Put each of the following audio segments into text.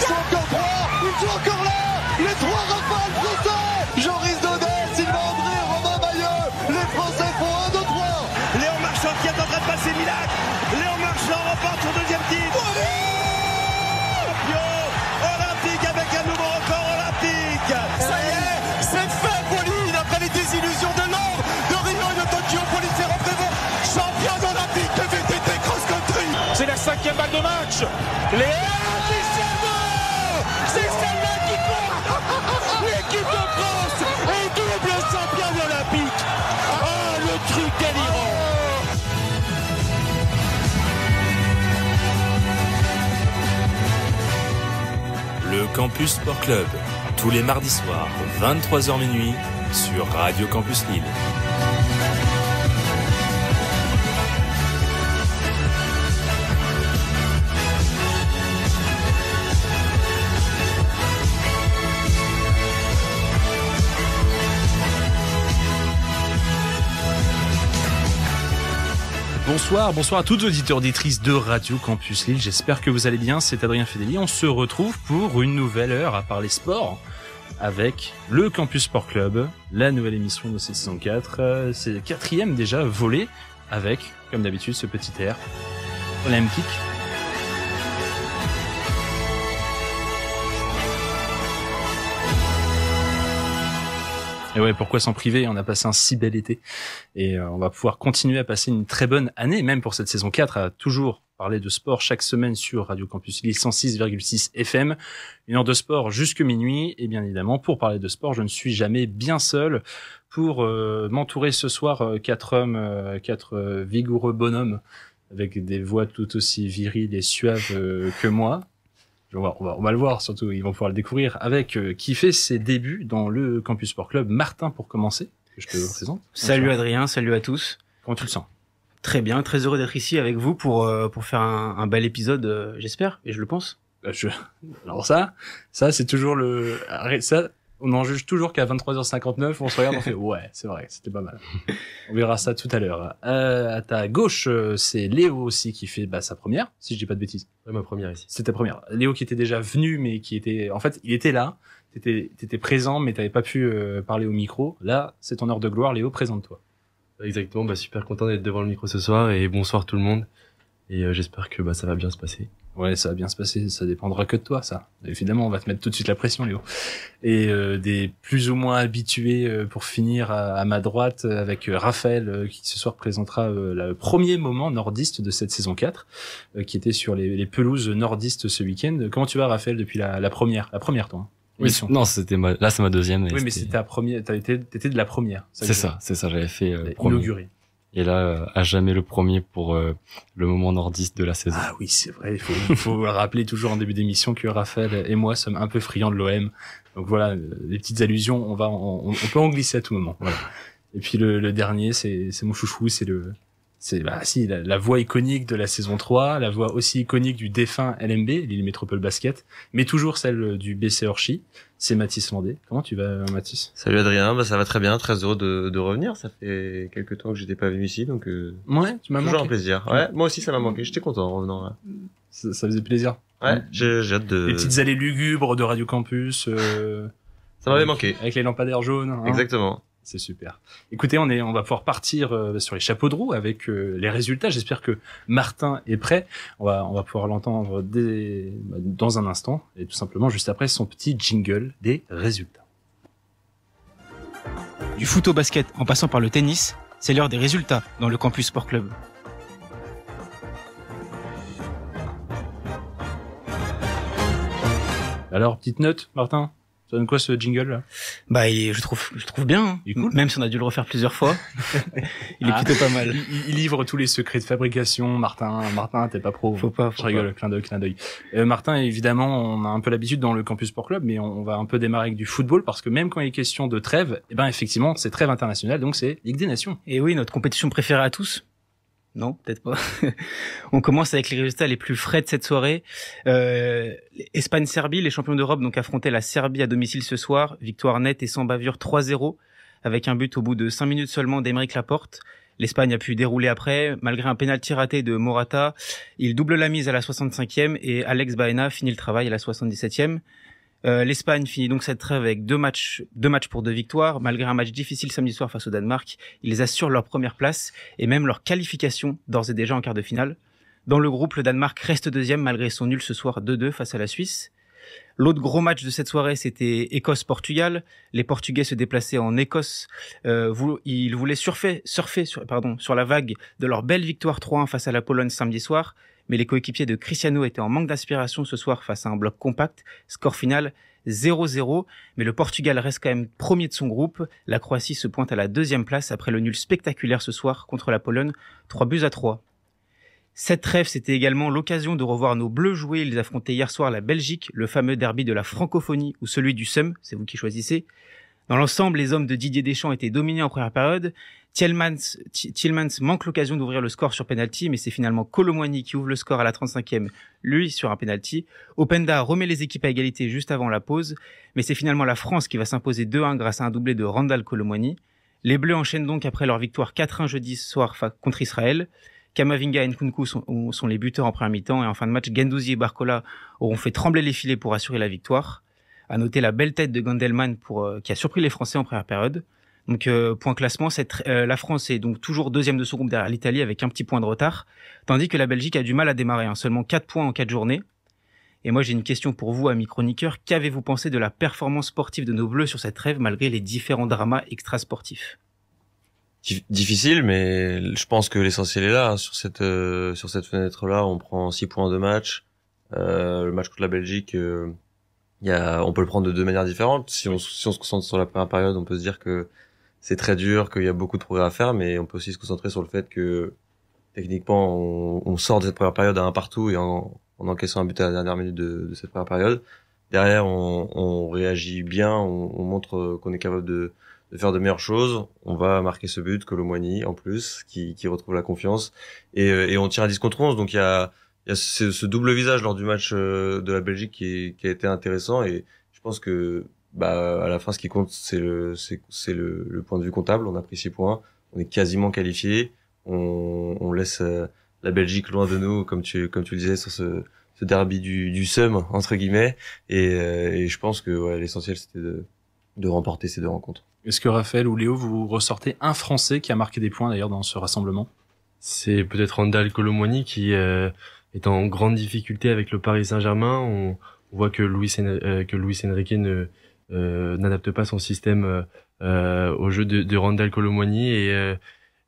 sont encore trois, ils sont encore là. Les trois Raphaël français, Joris Daudet, Sylvain André, Romain Maillot. Les Français font 1, 2, 3. Léon Marchand qui est en train de passer Milac. Léon Marchand remporte son deuxième titre. Champion olympique avec un nouveau record olympique. Ça y est, c'est fait, Pauline, après les désillusions de Londres, de Rio et de Tokyo. Pauline Ferrand-Prévot, championne olympique de VTT cross-country. C'est la 5e balle de match. C'est celle-là qui compte. L'équipe de France est double championne olympique. Ah, le truc délirant. Le Campus Sport Club, tous les mardis soirs, 23h minuit, sur Radio Campus Lille. Bonsoir à toutes auditeurs auditrices de Radio Campus Lille. J'espère que vous allez bien. C'est Adrien Fedeli. On se retrouve pour une nouvelle heure à parler sport avec le Campus Sport Club, la nouvelle émission de cette saison 4. C'est le 4e déjà volé avec, comme d'habitude, ce petit air olympique. Et ouais, pourquoi s'en priver? On a passé un si bel été et on va pouvoir continuer à passer une très bonne année, même pour cette saison 4, à toujours parler de sport chaque semaine sur Radio Campus Lille 106,6 FM. Une heure de sport jusque minuit. Et bien évidemment, pour parler de sport, je ne suis jamais bien seul. Pour m'entourer ce soir, quatre hommes, quatre vigoureux bonhommes avec des voix tout aussi viriles et suaves que moi. On va le voir, surtout, ils vont pouvoir le découvrir avec qui fait ses débuts dans le Campus Sport Club. Martin, pour commencer, que je te présente. Salut Adrien, salut à tous. Comment tu le sens? Très bien, très heureux d'être ici avec vous pour faire un bel épisode, j'espère, et je le pense. Alors ça c'est toujours ça, on en juge toujours qu'à 23h59, on se regarde, on fait ouais, c'est vrai, c'était pas mal. On verra ça tout à l'heure. À ta gauche, c'est Léo aussi qui fait sa première, si je dis pas de bêtises. Ouais, ma première ici. C'était ta première. Léo qui était déjà venu, mais qui était, en fait, il était là. T'étais présent, mais t'avais pas pu parler au micro. Là, c'est ton heure de gloire. Léo, présente-toi. Exactement. Super content d'être devant le micro ce soir et bonsoir tout le monde. Et j'espère que ça va bien se passer. Ouais, ça va bien se passer, ça dépendra que de toi, ça. Évidemment, on va te mettre tout de suite la pression, Léo. Et des plus ou moins habitués pour finir à ma droite avec Raphaël qui ce soir présentera le premier moment nordiste de cette saison 4 qui était sur les pelouses nordistes ce week-end. Comment tu vas, Raphaël, depuis la première toi, hein, oui, non, c'est ma deuxième. Oui, mais c'était ta première, t'étais de la première. C'est ça, j'avais fait inauguré. Et là, à jamais le premier pour le moment nordiste de la saison. Ah oui, c'est vrai. Il faut rappeler toujours en début d'émission que Raphaël et moi sommes un peu friands de l'OM. Donc voilà, les petites allusions, on peut en glisser à tout moment. Voilà. Et puis le dernier, c'est mon chouchou, c'est la voix iconique de la saison 3, la voix aussi iconique du défunt LMB, Lille Métropole Basket, mais toujours celle du BC Orchi. C'est Mathis Landais. Comment tu vas, Mathis? Salut Adrien, ça va très bien, très heureux de revenir. Ça fait quelques temps que j'étais pas venu ici, donc ouais, tu m'as toujours manqué. un plaisir. Ouais, moi aussi ça m'a manqué. J'étais content en revenant là. Ça faisait plaisir. Ouais, j'ai hâte de. Les petites allées lugubres de Radio Campus. Ça m'avait manqué. Avec les lampadaires jaunes. Hein. Exactement. C'est super. Écoutez, on va pouvoir partir sur les chapeaux de roue avec les résultats. J'espère que Martin est prêt. On va pouvoir l'entendre dans un instant et tout simplement juste après son petit jingle des résultats. Du foot au basket en passant par le tennis, c'est l'heure des résultats dans le Campus Sport Club. Alors, petite note, Martin? Ça donne quoi ce jingle là? Je trouve bien. Hein. Il est cool. Même si on a dû le refaire plusieurs fois. Il est plutôt pas mal. Il livre tous les secrets de fabrication. Martin, t'es pas pro. Faut pas. Je rigole, clin d'œil. Martin, évidemment, on a un peu l'habitude dans le Campus Sport Club, mais on va un peu démarrer avec du football parce que même quand il est question de trêve, effectivement, c'est trêve internationale, donc c'est Ligue des Nations. Et oui, notre compétition préférée à tous. Non, peut-être pas. On commence avec les résultats les plus frais de cette soirée. Espagne-Serbie, les champions d'Europe donc affrontaient la Serbie à domicile ce soir. Victoire nette et sans bavure 3-0 avec un but au bout de 5 minutes seulement d'Aymeric Laporte. L'Espagne a pu dérouler après. Malgré un pénalty raté de Morata, il double la mise à la 65e et Alex Baena finit le travail à la 77e. L'Espagne finit donc cette trêve avec deux matchs pour 2 victoires. Malgré un match difficile samedi soir face au Danemark, ils assurent leur première place et même leur qualification d'ores et déjà en quart de finale. Dans le groupe, le Danemark reste deuxième malgré son nul ce soir 2-2 face à la Suisse. L'autre gros match de cette soirée, c'était Écosse-Portugal. Les Portugais se déplaçaient en Écosse. Ils voulaient surfer sur la vague de leur belle victoire 3-1 face à la Pologne samedi soir. Mais les coéquipiers de Cristiano étaient en manque d'inspiration ce soir face à un bloc compact. Score final 0-0. Mais le Portugal reste quand même premier de son groupe. La Croatie se pointe à la 2e place après le nul spectaculaire ce soir contre la Pologne. 3-3. Cette trêve, c'était également l'occasion de revoir nos Bleus jouer. Ils affrontaient hier soir la Belgique, le fameux derby de la francophonie ou celui du SEM, c'est vous qui choisissez. Dans l'ensemble, les hommes de Didier Deschamps étaient dominés en première période. Tielemans manque l'occasion d'ouvrir le score sur penalty, mais c'est finalement Kolo Muani qui ouvre le score à la 35e, lui sur un penalty. Openda remet les équipes à égalité juste avant la pause, mais c'est finalement la France qui va s'imposer 2-1 grâce à un doublé de Randal Kolo Muani. Les Bleus enchaînent donc après leur victoire 4-1 jeudi soir contre Israël. Kamavinga et Nkunku sont les buteurs en première mi-temps et en fin de match, Guendouzi et Barcola auront fait trembler les filets pour assurer la victoire. À noter la belle tête de Gandelman qui a surpris les Français en première période. Donc point classement, la France est donc toujours deuxième de son groupe derrière l'Italie avec un petit point de retard, tandis que la Belgique a du mal à démarrer, seulement 4 points en 4 journées. Et moi j'ai une question pour vous, amis chroniqueurs, qu'avez-vous pensé de la performance sportive de nos Bleus sur cette trêve malgré les différents dramas extrasportifs? Difficile, mais je pense que l'essentiel est là. Sur cette fenêtre-là, on prend 6 points de match. Le match contre la Belgique, on peut le prendre de 2 manières différentes. Si on se concentre sur la première période, on peut se dire que c'est très dur, qu'il y a beaucoup de progrès à faire, mais on peut aussi se concentrer sur le fait que techniquement, on sort de cette première période à 1 partout et en encaissant un but à la dernière minute de cette première période. Derrière, on réagit bien, on montre qu'on est capable de faire de meilleures choses. On va marquer ce but, Kolo Muani en plus, qui retrouve la confiance, et on tire à 10 contre 11. Donc il y a ce double visage lors du match de la Belgique qui a été intéressant, et je pense que à la fin ce qui compte c'est le point de vue comptable. On a pris 6 points, on est quasiment qualifié, on laisse la Belgique loin de nous, comme tu le disais, sur ce derby du SEM entre guillemets, et je pense que l'essentiel c'était de remporter ces 2 rencontres. Est-ce que Raphaël ou Léo, vous ressortez un Français qui a marqué des points d'ailleurs dans ce rassemblement? C'est peut-être Randal Kolo Muani qui est en grande difficulté avec le Paris Saint-Germain. On voit que Luis Enrique n'adapte pas son système au jeu de Randal Kolo Muani, et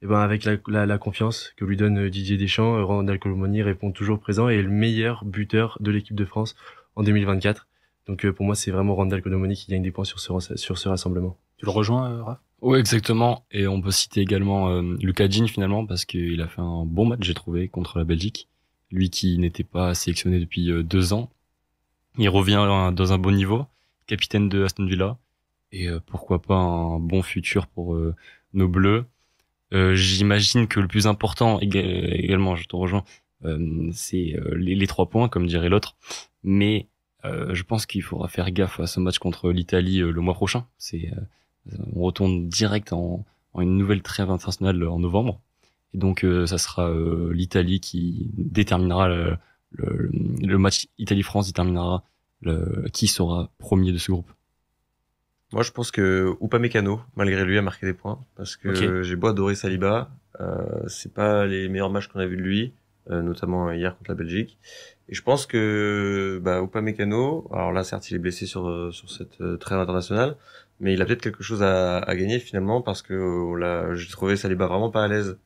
avec la confiance que lui donne Didier Deschamps, Randal Kolo Muani répond toujours présent et est le meilleur buteur de l'équipe de France en 2024. Donc pour moi, c'est vraiment Randal Kolo Muani qui gagne des points sur ce rassemblement. Tu le rejoins, Raph? Oui, exactement. Et on peut citer également Lucas Digne finalement, parce qu'il a fait un bon match, j'ai trouvé, contre la Belgique. Lui qui n'était pas sélectionné depuis 2 ans. Il revient dans un bon niveau, capitaine de Aston Villa. Et pourquoi pas un bon futur pour nos Bleus. J'imagine que le plus important également, je te rejoins, c'est les 3 points, comme dirait l'autre. Mais je pense qu'il faudra faire gaffe à ce match contre l'Italie le mois prochain. On retourne direct en une nouvelle trêve internationale en novembre. Et donc ça sera l'Italie qui déterminera le match Italie-France déterminera qui sera premier de ce groupe. Moi, je pense que Upamecano, malgré lui, a marqué des points, parce que j'ai beau adorer Saliba, c'est pas les meilleurs matchs qu'on a vu de lui, notamment hier contre la Belgique. Et je pense que Upamecano, alors là certes il est blessé sur cette trêve internationale, mais il a peut-être quelque chose à gagner finalement, parce que j'ai trouvé Saliba vraiment pas à l'aise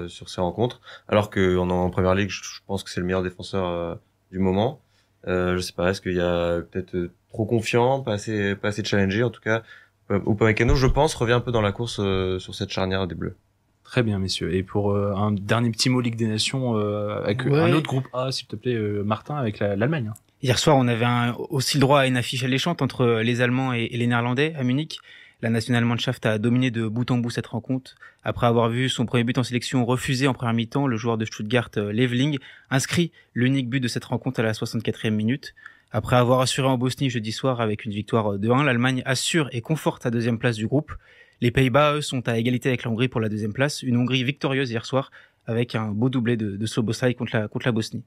sur ces rencontres, alors que en Première Ligue, je pense que c'est le meilleur défenseur du moment. Je sais pas, est-ce qu'il y a peut-être trop confiant, pas assez challengé. En tout cas, Upamecano, je pense, revient un peu dans la course sur cette charnière des Bleus. Très bien, messieurs. Et pour un dernier petit mot Ligue des Nations, avec un autre groupe A, s'il te plaît, Martin, avec l'Allemagne. Hier soir, on avait aussi le droit à une affiche alléchante entre les Allemands et les Néerlandais à Munich. La Nationalmannschaft a dominé de bout en bout cette rencontre. Après avoir vu son premier but en sélection refusé en première mi-temps, le joueur de Stuttgart, Leveling, inscrit l'unique but de cette rencontre à la 64e minute. Après avoir assuré en Bosnie jeudi soir avec une victoire 2-1, l'Allemagne assure et conforte sa 2e place du groupe. Les Pays-Bas, eux, sont à égalité avec la Hongrie pour la deuxième place. Une Hongrie victorieuse hier soir avec un beau doublé de Szoboszlai contre la Bosnie.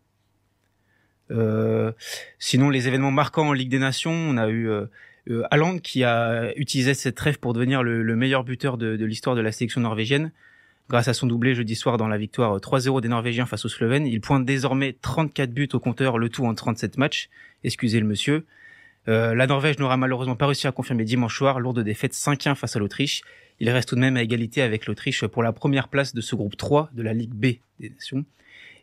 Sinon, les événements marquants en Ligue des Nations, on a eu Haaland qui a utilisé cette trêve pour devenir le meilleur buteur de l'histoire de la sélection norvégienne. Grâce à son doublé jeudi soir dans la victoire 3-0 des Norvégiens face aux Slovènes, il pointe désormais 34 buts au compteur, le tout en 37 matchs. Excusez le monsieur. La Norvège n'aura malheureusement pas réussi à confirmer dimanche soir, lourde défaite 5-1 face à l'Autriche. Il reste tout de même à égalité avec l'Autriche pour la première place de ce groupe 3 de la Ligue B des Nations.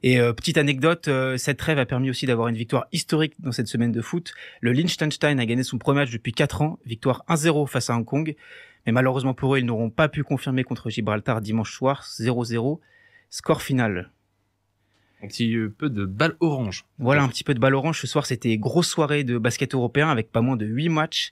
Et petite anecdote, cette trêve a permis aussi d'avoir une victoire historique dans cette semaine de foot. Le Liechtenstein a gagné son premier match depuis 4 ans, victoire 1-0 face à Hong Kong. Mais malheureusement pour eux, ils n'auront pas pu confirmer contre Gibraltar dimanche soir, 0-0. Score final. Un petit peu de balle orange. Voilà, un petit peu de balle orange. Ce soir, c'était grosse soirée de basket européen avec pas moins de 8 matchs.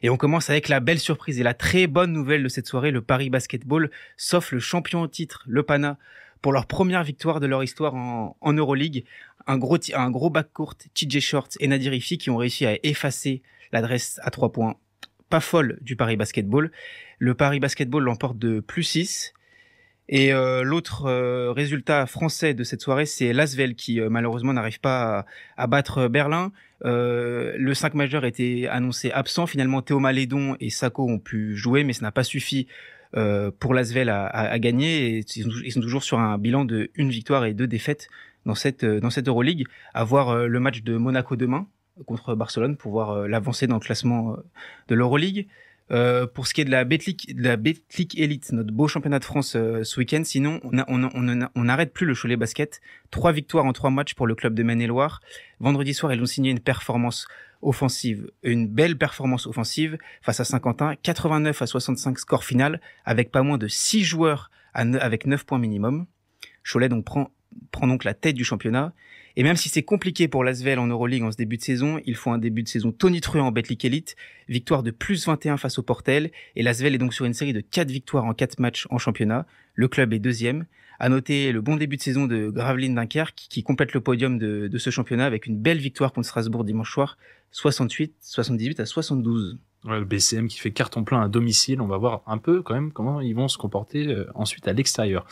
Et on commence avec la belle surprise et la très bonne nouvelle de cette soirée. Le Paris Basketball s'offre le champion au titre, le Pana, pour leur première victoire de leur histoire en Euroleague. Un gros backcourt, TJ Shorts et Nadir Ifi qui ont réussi à effacer l'adresse à 3 points pas folle du Paris Basketball. Le Paris Basketball l'emporte de +6. Et l'autre résultat français de cette soirée, c'est l'Asvel qui malheureusement n'arrive pas à battre Berlin. Le 5 majeur était annoncé absent. Finalement, Théo Malédon et Sako ont pu jouer, mais ça n'a pas suffi pour l'Asvel à gagner. Et ils sont toujours sur un bilan de 1 victoire et 2 défaites dans cette Euroleague. À voir le match de Monaco demain contre Barcelone pour voir l'avancée dans le classement de l'Euroleague. Pour ce qui est de la Betclic Elite, notre beau championnat de France ce week-end, sinon on n'arrête plus le Cholet Basket. 3 victoires en 3 matchs pour le club de Maine-et-Loire. Vendredi soir, ils ont signé une belle performance offensive face à Saint-Quentin, 89-65 score final, avec pas moins de 6 joueurs avec 9 points minimum. Cholet donc prend donc la tête du championnat. Et même si c'est compliqué pour l'Asvel en Euroleague en ce début de saison, il faut un début de saison tonitruant en Betclic Elite, victoire de +21 face au Portel, et l'Asvel est donc sur une série de 4 victoires en 4 matchs en championnat. Le club est deuxième. À noter le bon début de saison de Gravelines Dunkerque qui complète le podium de ce championnat avec une belle victoire contre Strasbourg dimanche soir, 78-72. Ouais, le BCM qui fait carton plein à domicile. On va voir un peu quand même comment ils vont se comporter ensuite à l'extérieur.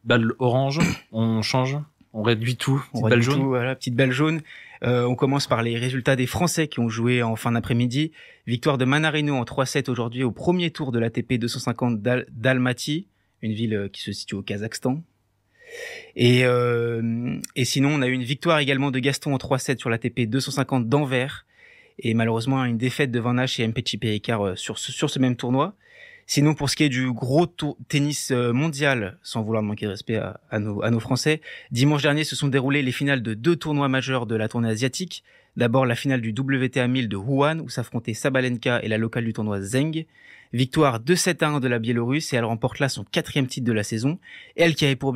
Balle orange, on change. On réduit tout, petite balle jaune. Voilà, petite balle jaune. On commence par les résultats des Français qui ont joué en fin d'après-midi. Victoire de Manarino en 3-7 aujourd'hui au premier tour de l'ATP 250 d'Almaty, une ville qui se situe au Kazakhstan. Et sinon, on a eu une victoire également de Gaston en 3-7 sur l'ATP 250 d'Anvers. Et malheureusement, une défaite de Van Hache et Mpetshi Perricard sur ce même tournoi. Sinon, pour ce qui est du gros tennis mondial, sans vouloir manquer de respect à nos Français, dimanche dernier se sont déroulées les finales de 2 tournois majeurs de la tournée asiatique. D'abord, la finale du WTA 1000 de Wuhan, où s'affrontaient Sabalenka et la locale du tournoi Zheng. Victoire 2-7-1 de la Biélorusse, et elle remporte là son 4e titre de la saison. Elle qui avait pour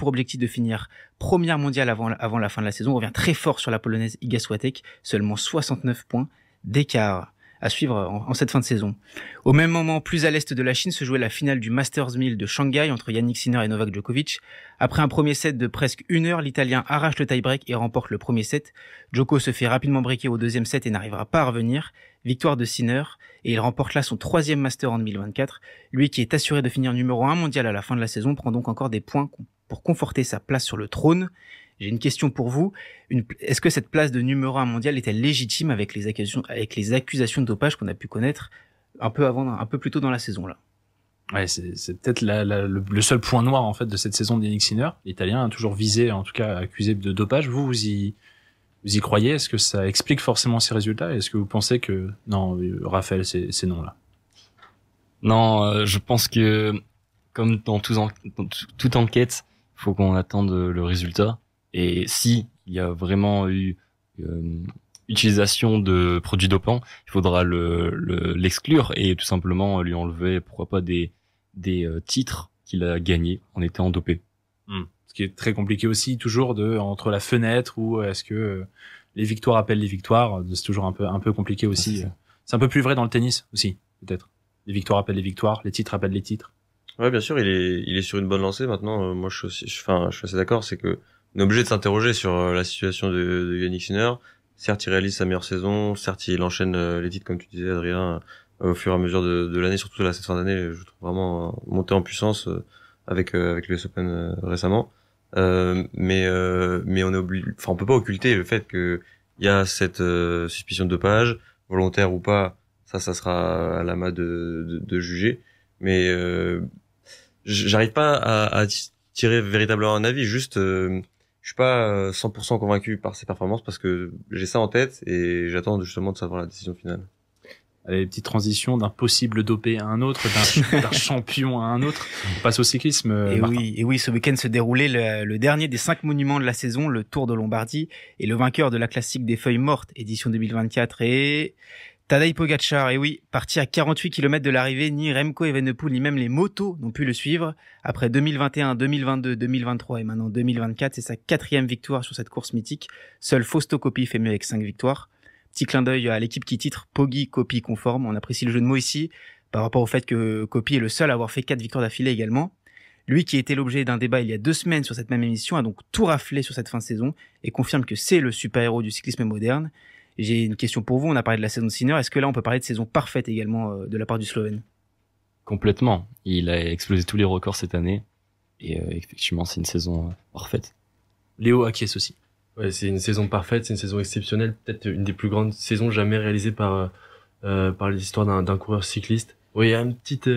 objectif de finir première mondiale avant la fin de la saison, revient très fort sur la polonaise Iga Swiatek, seulement 69 points d'écart. À suivre en cette fin de saison. Au même moment, plus à l'est de la Chine, se jouait la finale du Masters 1000 de Shanghai entre Yannick Sinner et Novak Djokovic. Après un premier set de presque 1 heure, l'Italien arrache le tie-break et remporte le premier set. Djoko se fait rapidement breaker au 2e set et n'arrivera pas à revenir. Victoire de Sinner, et il remporte là son 3e Master en 2024. Lui qui est assuré de finir numéro 1 mondial à la fin de la saison prend donc encore des points pour conforter sa place sur le trône. J'ai une question pour vous. Est-ce que cette place de numéro 1 mondial était légitime avec les accusations de dopage qu'on a pu connaître un peu plus tôt dans la saison là? Ouais, c'est peut-être le seul point noir en fait de cette saison d'Yannick Sinner. L'Italien a toujours visé, en tout cas accusé de dopage. Vous y croyez? Est-ce que ça explique forcément ces résultats? Est-ce que vous pensez que non, Raphaël, c'est non là? Non, je pense que comme dans toute enquête, faut qu'on attende le résultat. Et si il y a vraiment eu utilisation de produits dopants, il faudra l'exclure et tout simplement lui enlever, pourquoi pas, des titres qu'il a gagnés en étant dopé. Ce qui est très compliqué aussi, toujours entre la fenêtre ou est-ce que les victoires appellent les victoires, c'est toujours un peu compliqué aussi. C'est un peu plus vrai dans le tennis aussi, peut-être. Les victoires appellent les victoires, les titres appellent les titres. Ouais, bien sûr, il est sur une bonne lancée maintenant. Moi, je suis assez d'accord, c'est que on est obligé de s'interroger sur la situation de Yannick Sinner. Certes, il réalise sa meilleure saison. Certes, il enchaîne les titres, comme tu disais, Adrien, au fur et à mesure de l'année, surtout là cette fin d'année, je trouve vraiment monter en puissance avec l'US Open récemment. Mais on peut pas occulter le fait que il y a cette suspicion de dopage, volontaire ou pas, ça sera à la main de juger. Mais j'arrive pas à tirer véritablement un avis. Juste, je suis pas 100% convaincu par ses performances parce que j'ai ça en tête et j'attends justement de savoir la décision finale. Allez, petite transition d'un possible dopé à un autre, d'un champion à un autre. On passe au cyclisme. Et oui, ce week-end se déroulait le dernier des 5 monuments de la saison, le Tour de Lombardie, et le vainqueur de la classique des feuilles mortes, édition 2024, est Tadej Pogačar. Et oui, parti à 48 km de l'arrivée, ni Remco Evenepoel ni même les motos n'ont pu le suivre. Après 2021, 2022, 2023 et maintenant 2024, c'est sa 4e victoire sur cette course mythique. Seul Fausto Coppi fait mieux avec 5 victoires. Petit clin d'œil à l'équipe qui titre Poggi, Coppi conforme. On apprécie le jeu de mots ici par rapport au fait que Coppi est le seul à avoir fait 4 victoires d'affilée également. Lui qui était l'objet d'un débat il y a 2 semaines sur cette même émission a donc tout raflé sur cette fin de saison et confirme que c'est le super-héros du cyclisme moderne. J'ai une question pour vous, on a parlé de la saison de Sinner, est-ce que là on peut parler de saison parfaite également de la part du Slovène? Complètement. Il a explosé tous les records cette année et effectivement c'est une saison parfaite. Léo acquiesce aussi. Ouais, c'est une saison parfaite, c'est une saison exceptionnelle, peut-être une des plus grandes saisons jamais réalisées par l'histoire d'un coureur cycliste. Oui, il y a une petite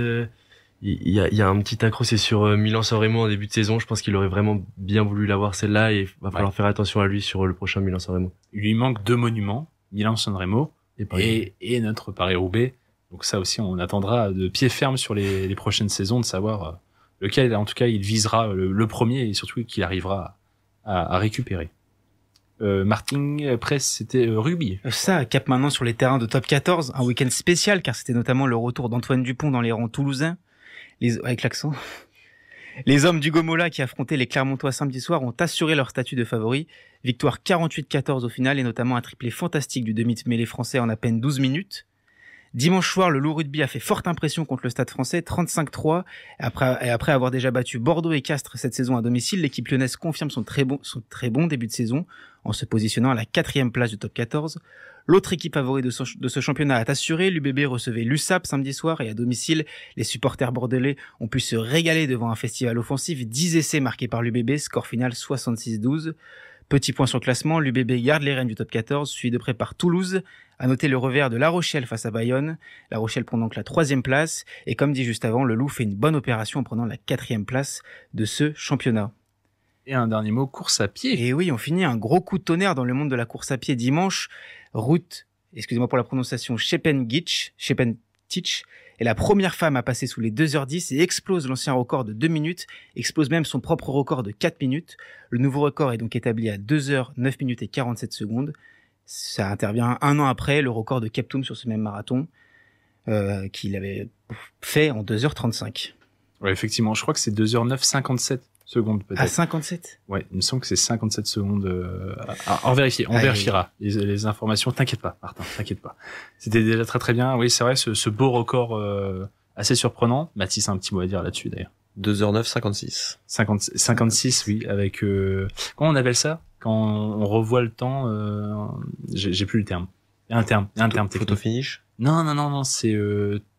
il y a un petit accro, c'est sur Milan-San Remo en début de saison. Je pense qu'il aurait vraiment bien voulu l'avoir celle-là et il va falloir faire attention à lui sur le prochain Milan-San Remo. Il lui manque 2 monuments, Milan-San Remo et notre Paris-Roubaix. Donc ça aussi, on attendra de pied ferme sur les prochaines saisons de savoir lequel, en tout cas, il visera le premier et surtout qu'il arrivera à récupérer. Martin, après c'était rugby. Ça, cap maintenant sur les terrains de top 14, un week-end spécial car c'était notamment le retour d'Antoine Dupont dans les rangs toulousains. Avec l'accent. Les hommes du Gomola qui affrontaient les Clermontois samedi soir ont assuré leur statut de favori. Victoire 48-14 au final et notamment un triplé fantastique du demi-mêlée français en à peine 12 minutes. Dimanche soir, le Loup Rugby a fait forte impression contre le Stade Français, 35-3. Après avoir déjà battu Bordeaux et Castres cette saison à domicile, l'équipe lyonnaise confirme son très bon début de saison en se positionnant à la 4e place du top 14. L'autre équipe favorite de ce championnat est assurée. L'UBB recevait l'USAP samedi soir et à domicile, les supporters bordelais ont pu se régaler devant un festival offensif. 10 essais marqués par l'UBB, score final 66-12. Petit point sur le classement, l'UBB garde les rênes du top 14, suivi de près par Toulouse. À noter le revers de La Rochelle face à Bayonne. La Rochelle prend donc la 3e place. Et comme dit juste avant, le Loup fait une bonne opération en prenant la 4e place de ce championnat. Et un dernier mot, course à pied. Et oui, on finit un gros coup de tonnerre dans le monde de la course à pied dimanche. Route, excusez-moi pour la prononciation, Šepentic est la première femme à passer sous les 2h10 et explose l'ancien record de 2 minutes, explose même son propre record de 4 minutes. Le nouveau record est donc établi à 2h, 9 minutes et 47 secondes. Ça intervient 1 an après le record de Keptoum sur ce même marathon qu'il avait fait en 2h35. Ouais, effectivement, je crois que c'est 2h09, 57 secondes peut-être. À 57 ? Ouais, il me semble que c'est 57 secondes. On vérifiera les informations. T'inquiète pas, Martin, t'inquiète pas. C'était déjà très très bien. Oui, c'est vrai, ce beau record assez surprenant. Mathis a un petit mot à dire là-dessus d'ailleurs. 2h09, 56. 56, oui, avec... comment on appelle ça ? Quand on revoit le temps, j'ai plus le terme. Il y a un terme technique. Photo finish ? Non, c'est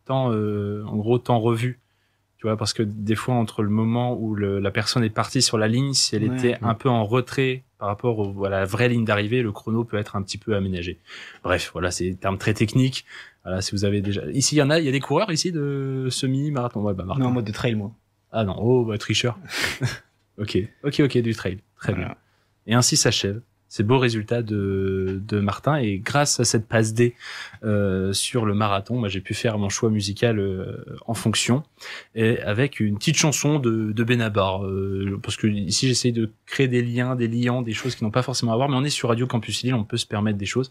temps, en gros, temps revu. Tu vois, parce que des fois, entre le moment où la personne est partie sur la ligne, si elle était un peu en retrait par rapport à la vraie ligne d'arrivée, le chrono peut être un petit peu aménagé. Bref, voilà, c'est des termes très techniques. Voilà, si vous avez déjà... Ici, il y a des coureurs ici de semi-marathon. Ouais, Martin. Non, en mode de trail, moi. Ah non, tricheur. Ok, du trail. Très bien. Et ainsi s'achève ces beaux résultats de Martin, et grâce à cette passe D sur le marathon, moi j'ai pu faire mon choix musical en fonction, et avec une petite chanson de Benabar, parce que ici j'essaye de créer des liens, des choses qui n'ont pas forcément à voir, mais on est sur Radio Campus Lille, on peut se permettre des choses.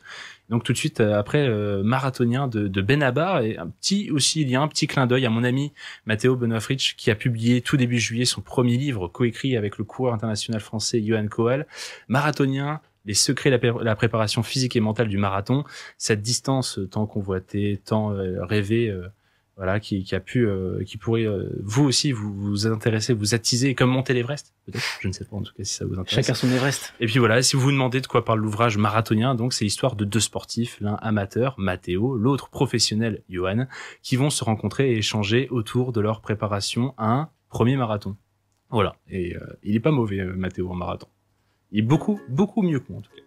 Donc tout de suite après Marathonien de Benabar, et il y a un petit clin d'œil à mon ami Matteo Benoît-Fritsch, qui a publié tout début juillet son premier livre coécrit avec le coureur international français Johan Kohl, Marathonien, les secrets de la préparation physique et mentale du marathon, cette distance tant convoitée, tant rêvée, voilà, qui pourrait vous aussi vous intéresser, vous attiser, comme monter l'Everest, peut-être, je ne sais pas en tout cas si ça vous intéresse. Chacun son Everest. Et puis voilà, si vous vous demandez de quoi parle l'ouvrage marathonien, donc c'est l'histoire de deux sportifs, l'un amateur, Matteo, l'autre professionnel, Johan, qui vont se rencontrer et échanger autour de leur préparation à un premier marathon. Voilà, et il est pas mauvais Matteo en marathon. Il est beaucoup mieux que moi en tout cas.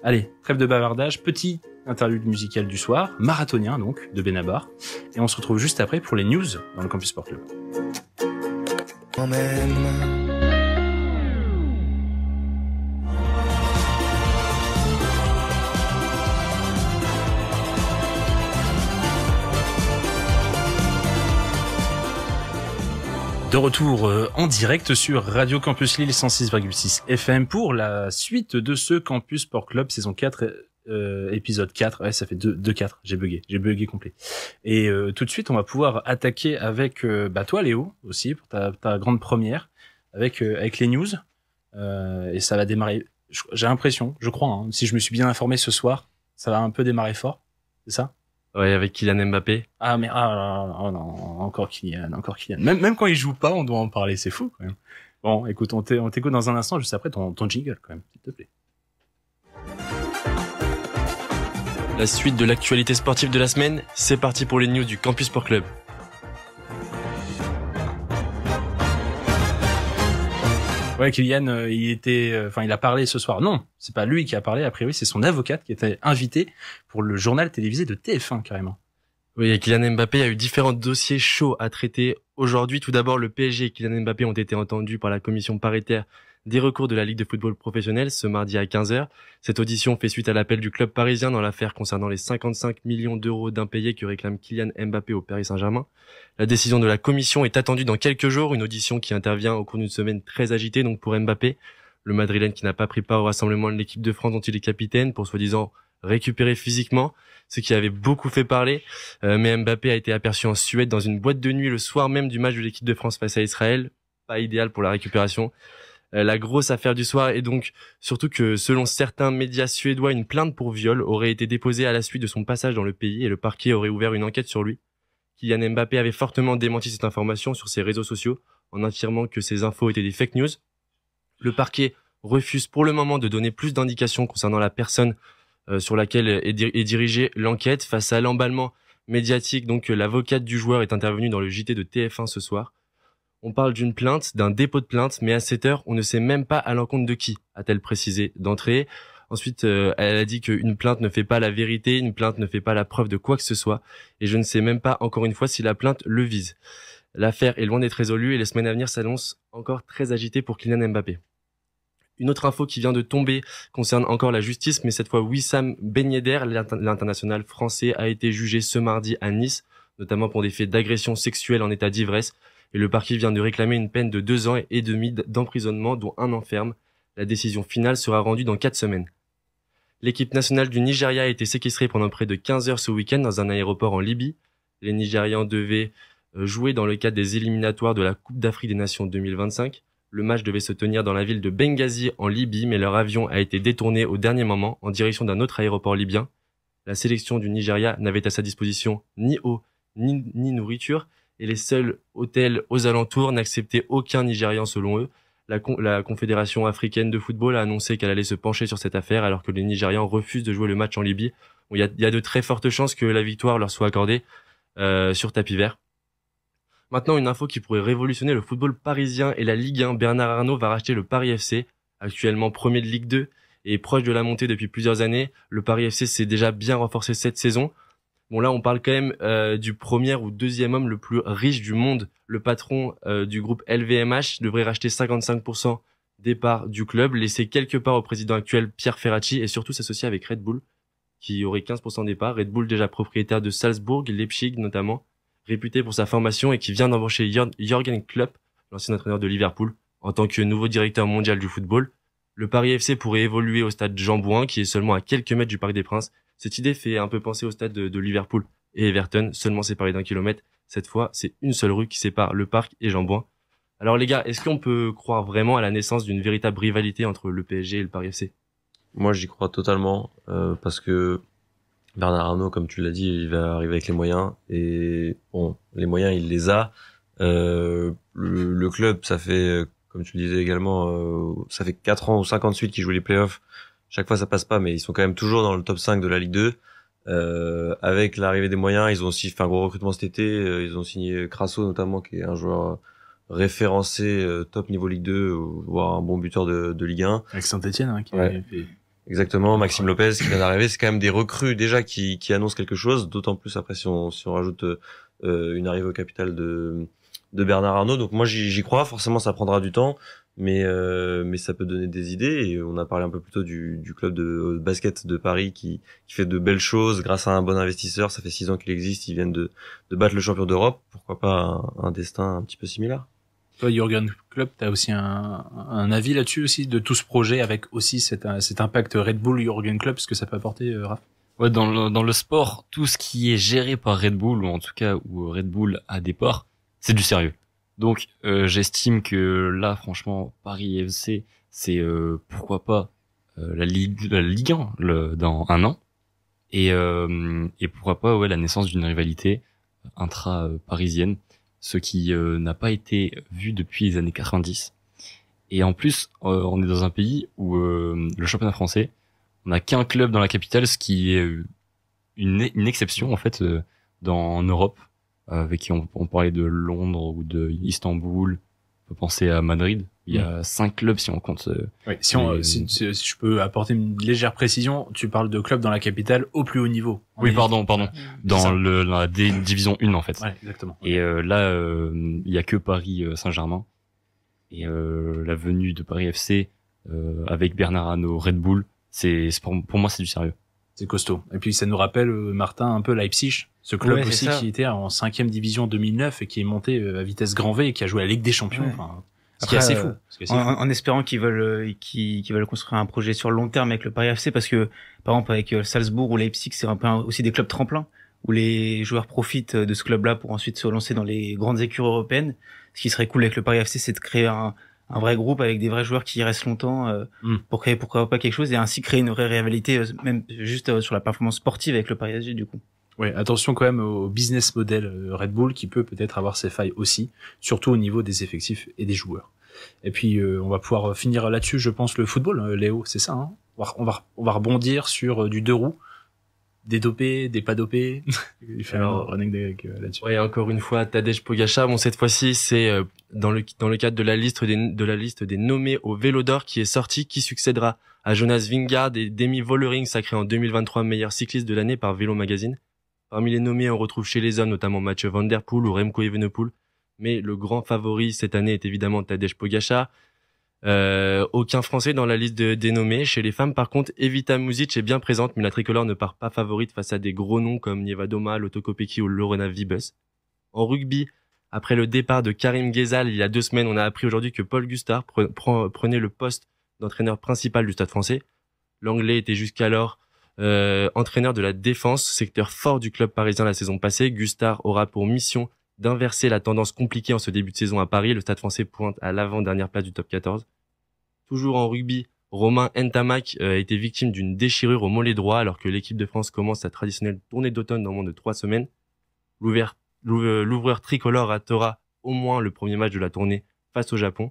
Allez, trêve de bavardage, petit interlude musical du soir, marathonien donc, de Benabar. Et on se retrouve juste après pour les news dans le Campus Sport Club. De retour en direct sur Radio Campus Lille 106,6 FM pour la suite de ce Campus Sport Club saison 4 épisode 4. Ouais, ça fait 2-4, j'ai bugué complet. Et tout de suite, on va pouvoir attaquer avec toi Léo aussi pour ta grande première avec les news. Et ça va démarrer, j'ai l'impression, je crois, hein, si je me suis bien informé ce soir, ça va un peu démarrer fort. C'est ça? Ouais, avec Kylian Mbappé. Ah mais non, encore Kylian. Même quand il joue pas, on doit en parler, c'est fou quand même. Bon, écoute, on t'écoute dans un instant, juste après ton jingle quand même, s'il te plaît. La suite de l'actualité sportive de la semaine, c'est parti pour les news du Campus Sport Club. Ouais, Kylian, il a parlé ce soir. Non, c'est pas lui qui a parlé. A priori, c'est son avocate qui était invitée pour le journal télévisé de TF1 carrément. Oui, et Kylian Mbappé a eu différents dossiers chauds à traiter aujourd'hui. Tout d'abord, le PSG et Kylian Mbappé ont été entendus par la commission paritaire des recours de la Ligue de football professionnel ce mardi à 15h. Cette audition fait suite à l'appel du club parisien dans l'affaire concernant les 55 millions d'euros d'impayés que réclame Kylian Mbappé au Paris Saint-Germain. La décision de la commission est attendue dans quelques jours, une audition qui intervient au cours d'une semaine très agitée donc pour Mbappé. Le Madrilène qui n'a pas pris part au rassemblement de l'équipe de France dont il est capitaine pour soi-disant récupérer physiquement, ce qui avait beaucoup fait parler. Mais Mbappé a été aperçu en Suède dans une boîte de nuit le soir même du match de l'équipe de France face à Israël. Pas idéal pour la récupération. La grosse affaire du soir est donc surtout que, selon certains médias suédois, une plainte pour viol aurait été déposée à la suite de son passage dans le pays et le parquet aurait ouvert une enquête sur lui. Kylian Mbappé avait fortement démenti cette information sur ses réseaux sociaux en affirmant que ces infos étaient des fake news. Le parquet refuse pour le moment de donner plus d'indications concernant la personne sur laquelle est dirigée l'enquête. Face à l'emballement médiatique, donc l'avocate du joueur est intervenue dans le JT de TF1 ce soir. On parle d'une plainte, d'un dépôt de plainte, mais à cette heure, on ne sait même pas à l'encontre de qui, a-t-elle précisé d'entrée. Ensuite, elle a dit qu'une plainte ne fait pas la vérité, une plainte ne fait pas la preuve de quoi que ce soit, et je ne sais même pas, encore une fois, si la plainte le vise. L'affaire est loin d'être résolue et les semaines à venir s'annoncent encore très agitées pour Kylian Mbappé. Une autre info qui vient de tomber concerne encore la justice, mais cette fois Wissam Ben Yedder, l'international français, a été jugé ce mardi à Nice, notamment pour des faits d'agression sexuelle en état d'ivresse. Et le parquet vient de réclamer une peine de 2 ans et demi d'emprisonnement, dont 1 an ferme. La décision finale sera rendue dans 4 semaines. L'équipe nationale du Nigeria a été séquestrée pendant près de 15 heures ce week-end dans un aéroport en Libye. Les Nigérians devaient jouer dans le cadre des éliminatoires de la Coupe d'Afrique des Nations 2025. Le match devait se tenir dans la ville de Benghazi en Libye, mais leur avion a été détourné au dernier moment en direction d'un autre aéroport libyen. La sélection du Nigeria n'avait à sa disposition ni eau ni nourriture, et les seuls hôtels aux alentours n'acceptaient aucun Nigérian selon eux. La Confédération africaine de football a annoncé qu'elle allait se pencher sur cette affaire alors que les Nigérians refusent de jouer le match en Libye. Bon, il y a de très fortes chances que la victoire leur soit accordée sur tapis vert. Maintenant, une info qui pourrait révolutionner le football parisien et la Ligue 1. Bernard Arnault va racheter le Paris FC, actuellement premier de Ligue 2 et proche de la montée depuis plusieurs années. Le Paris FC s'est déjà bien renforcé cette saison. Bon, là, on parle quand même du premier ou deuxième homme le plus riche du monde. Le patron du groupe LVMH devrait racheter 55% des parts du club, laisser quelque part au président actuel Pierre Ferracci et surtout s'associer avec Red Bull, qui aurait 15% des parts. Red Bull déjà propriétaire de Salzbourg, Leipzig notamment, réputé pour sa formation et qui vient d'embaucher Jürgen Klopp, l'ancien entraîneur de Liverpool, en tant que nouveau directeur mondial du football. Le Paris FC pourrait évoluer au stade Jean-Bouin, qui est seulement à quelques mètres du Parc des Princes. Cette idée fait un peu penser au stade de Liverpool et Everton, seulement séparés d'1 kilomètre. Cette fois, c'est une seule rue qui sépare le parc et Jean-Bouin. Alors les gars, est-ce qu'on peut croire vraiment à la naissance d'une véritable rivalité entre le PSG et le Paris FC ? Moi, j'y crois totalement, parce que Bernard Arnault, comme tu l'as dit, il va arriver avec les moyens. Et bon, les moyens, il les a. Le club, ça fait, comme tu le disais également, ça fait 4 ans ou 5 ans de suite qu'ils jouent les playoffs. Chaque fois, ça passe pas, mais ils sont quand même toujours dans le top 5 de la Ligue 2. Avec l'arrivée des moyens, ils ont aussi fait un gros recrutement cet été. Ils ont signé Crasso, notamment, qui est un joueur référencé top niveau Ligue 2, voire un bon buteur de Ligue 1. Avec Saint-Etienne, hein, qui Ouais. avait fait... Exactement, Maxime Lopez qui vient d'arriver, c'est quand même des recrues déjà qui annoncent quelque chose, d'autant plus après si on rajoute une arrivée au capital de Bernard Arnault. Donc moi j'y crois, forcément ça prendra du temps, mais ça peut donner des idées. Et on a parlé un peu plus tôt du club de basket de Paris qui fait de belles choses grâce à un bon investisseur. Ça fait 6 ans qu'il existe, ils viennent de battre le champion d'Europe. Pourquoi pas un destin un petit peu similaire. Toi, Jürgen Klopp, t'as aussi un avis là-dessus aussi, de tout ce projet, avec aussi cet impact Red Bull Jürgen Klopp, ce que ça peut apporter, Raph? Ouais, dans le sport, tout ce qui est géré par Red Bull, ou en tout cas où Red Bull a des parts, c'est du sérieux. Donc j'estime que là, franchement, Paris FC, c'est pourquoi pas la Ligue 1 dans un an, et pourquoi pas la naissance d'une rivalité intra-parisienne, ce qui n'a pas été vu depuis les années 90. Et en plus, on est dans un pays où le championnat français, on n'a qu'un club dans la capitale, ce qui est une exception en fait en Europe, avec qui on parlait de Londres ou de Istanbul. On peut penser à Madrid. Il y a 5 clubs si on compte. Oui, si je peux apporter une légère précision, tu parles de clubs dans la capitale au plus haut niveau. Oui, pardon. Dans la division 1 en fait. Ouais, exactement. Et là, il y a que Paris Saint-Germain. Et la venue de Paris FC avec Bernard Arnault, Red Bull, pour moi c'est du sérieux. C'est costaud. Et puis ça nous rappelle, Martin, un peu Leipzig, ce club aussi qui était en 5e division en 2009 et qui est monté à vitesse grand V et qui a joué à la Ligue des Champions. Ouais. Enfin, ce qui est assez fou. En espérant qu'ils veulent construire un projet sur le long terme avec le Paris FC, parce que par exemple avec Salzbourg ou Leipzig, c'est un peu aussi des clubs tremplins où les joueurs profitent de ce club-là pour ensuite se lancer dans les grandes écuries européennes. Ce qui serait cool avec le Paris FC, c'est de créer un vrai groupe avec des vrais joueurs qui y restent longtemps pour créer pourquoi pas quelque chose et ainsi créer une vraie rivalité même juste sur la performance sportive avec le Paris FC du coup. Ouais, attention quand même au business model Red Bull qui peut peut-être avoir ses failles aussi, surtout au niveau des effectifs et des joueurs. Et puis on va pouvoir finir là-dessus, je pense, le football, Léo, c'est ça, hein. On va rebondir sur du 2 roues, des dopés, des pas dopés. Il fait un running là-dessus. Ouais, encore une fois, Tadej Pogačar. Bon, cette fois-ci, c'est dans le cadre de la liste des nommés au Vélo d'Or qui est sorti, qui succédera à Jonas Vingegaard et Demi Vollering, sacré en 2023 meilleur cycliste de l'année par Vélo Magazine. Parmi les nommés, on retrouve chez les hommes notamment Mathieu Van Der Poel ou Remco Evenepoel. Mais le grand favori cette année est évidemment Tadej Pogačar. Aucun Français dans la liste des nommés. Chez les femmes, par contre, Evita Muzic est bien présente, mais la tricolore ne part pas favorite face à des gros noms comme Nievadoma, Lotto Kopecky ou Lorena Wiebes. En rugby, après le départ de Karim Ghezal il y a 2 semaines, on a appris aujourd'hui que Paul Gustard prenait le poste d'entraîneur principal du Stade français. L'Anglais était jusqu'alors entraîneur de la défense, secteur fort du club parisien la saison passée. Gustard aura pour mission d'inverser la tendance compliquée en ce début de saison à Paris. Le Stade français pointe à l'avant-dernière place du top 14. Toujours en rugby, Romain Ntamak a été victime d'une déchirure au mollet droit alors que l'équipe de France commence sa traditionnelle tournée d'automne dans moins de 3 semaines. L'ouvreur tricolore ratera au moins le premier match de la tournée face au Japon.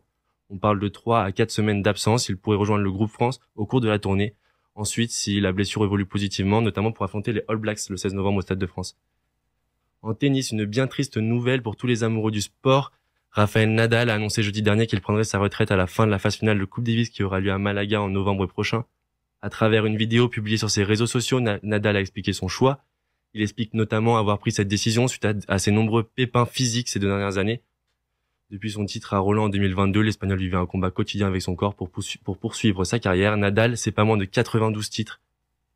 On parle de 3 à 4 semaines d'absence. Il pourrait rejoindre le groupe France au cours de la tournée. Ensuite, si la blessure évolue positivement, notamment pour affronter les All Blacks le 16 novembre au Stade de France. En tennis, une bien triste nouvelle pour tous les amoureux du sport. Rafael Nadal a annoncé jeudi dernier qu'il prendrait sa retraite à la fin de la phase finale de Coupe Davis qui aura lieu à Malaga en novembre prochain. À travers une vidéo publiée sur ses réseaux sociaux, Nadal a expliqué son choix. Il explique notamment avoir pris cette décision suite à ses nombreux pépins physiques ces 2 dernières années. Depuis son titre à Roland en 2022, l'Espagnol vivait un combat quotidien avec son corps pour poursuivre sa carrière. Nadal, c'est pas moins de 92 titres.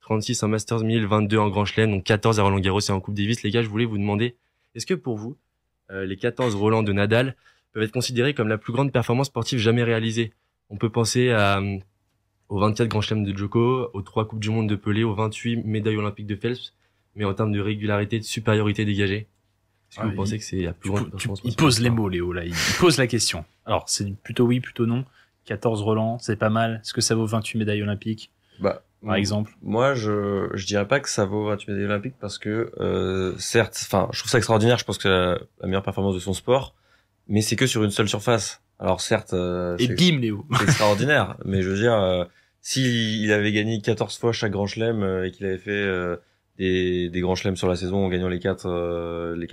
36 en Masters 1000, 22 en Grand Chelem, donc 14 à Roland Garros et en Coupe Davis. Les gars, je voulais vous demander, est-ce que pour vous, les 14 Roland de Nadal peuvent être considérés comme la plus grande performance sportive jamais réalisée? On peut penser aux 24 Grand Chelem de Djoko, aux 3 Coupes du Monde de Pelé, aux 28 médailles olympiques de Phelps, mais en termes de régularité, de supériorité dégagée, est-ce que vous pensez que c'est la plus grande performance sportive? Il pose les mots, Léo, là. Il pose la question. Alors, c'est plutôt oui, plutôt non. 14 Roland, c'est pas mal. Est-ce que ça vaut 28 médailles olympiques? Bah, par exemple? Moi, je dirais pas que ça vaut gratuit médaille olympique parce que certes, enfin, je trouve ça extraordinaire. Je pense que c'est la meilleure performance de son sport, mais c'est que sur une seule surface. Alors certes, et bim, Léo. c'est extraordinaire, mais je veux dire, si il avait gagné 14 fois chaque Grand Chelem et qu'il avait fait des Grands Chelems sur la saison en gagnant les quatre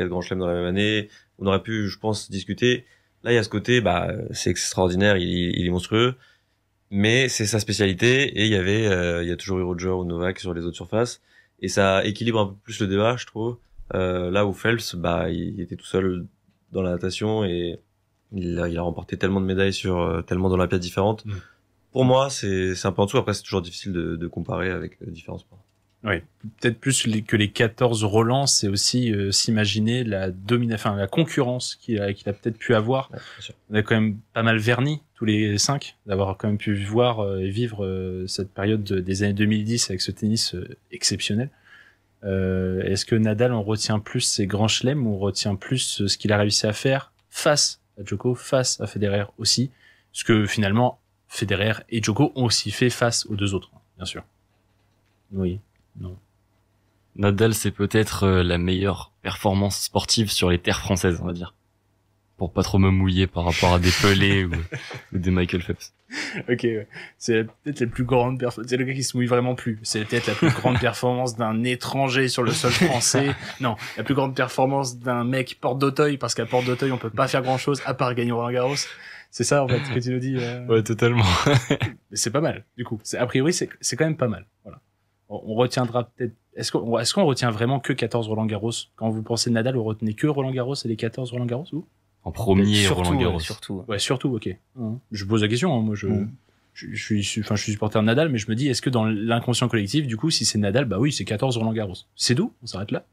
Grands Chelems dans la même année, on aurait pu, je pense, discuter. Là, il y a ce côté, c'est extraordinaire, il est monstrueux, mais c'est sa spécialité et il y a toujours eu Roger ou Novak sur les autres surfaces et ça équilibre un peu plus le débat, je trouve. Là où Phelps, il était tout seul dans la natation et il a remporté tellement de médailles sur tellement d'Olympiades différentes. Pour moi, c'est un peu en dessous. Après, c'est toujours difficile de comparer avec différents sports. Oui, peut-être plus que les 14 Roland, c'est aussi s'imaginer la concurrence qu'il a peut-être pu avoir. Ouais, bien sûr. On a quand même pas mal verni tous les 5 d'avoir quand même pu voir et vivre cette période des années 2010 avec ce tennis exceptionnel. Est-ce que Nadal, on retient plus ses grands chelems ou on retient plus ce qu'il a réussi à faire face à Djoko, face à Federer aussi? Parce que finalement, Federer et Djoko ont aussi fait face aux deux autres, bien sûr. Oui, non. Nadal, c'est peut-être la meilleure performance sportive sur les terres françaises, on va dire. Pour pas trop me mouiller par rapport à des Pelé ou des Michael Phelps. Ok, ouais. C'est peut-être la plus grande performance. C'est le gars qui se mouille vraiment plus. C'est peut-être la plus grande performance d'un étranger sur le sol français. Non, la plus grande performance d'un mec Porte d'Auteuil, parce qu'à Porte d'Auteuil, on peut pas faire grand-chose à part gagner Roland Garros. C'est ça, en fait, que tu nous dis. Ouais, totalement. Mais c'est pas mal, du coup. A priori, c'est quand même pas mal. Voilà. On retiendra peut-être. Est-ce qu'on retient vraiment que 14 Roland Garros? Quand vous pensez de Nadal, vous retenez que Roland Garros et les 14 Roland Garros, ou? En premier, surtout, Roland Garros. Surtout. Ouais, surtout, ok. Je pose la question, hein. Moi, je suis supporter de Nadal, mais je me dis, est-ce que dans l'inconscient collectif, du coup, si c'est Nadal, bah oui, c'est 14 Roland Garros. C'est d'où? On s'arrête là?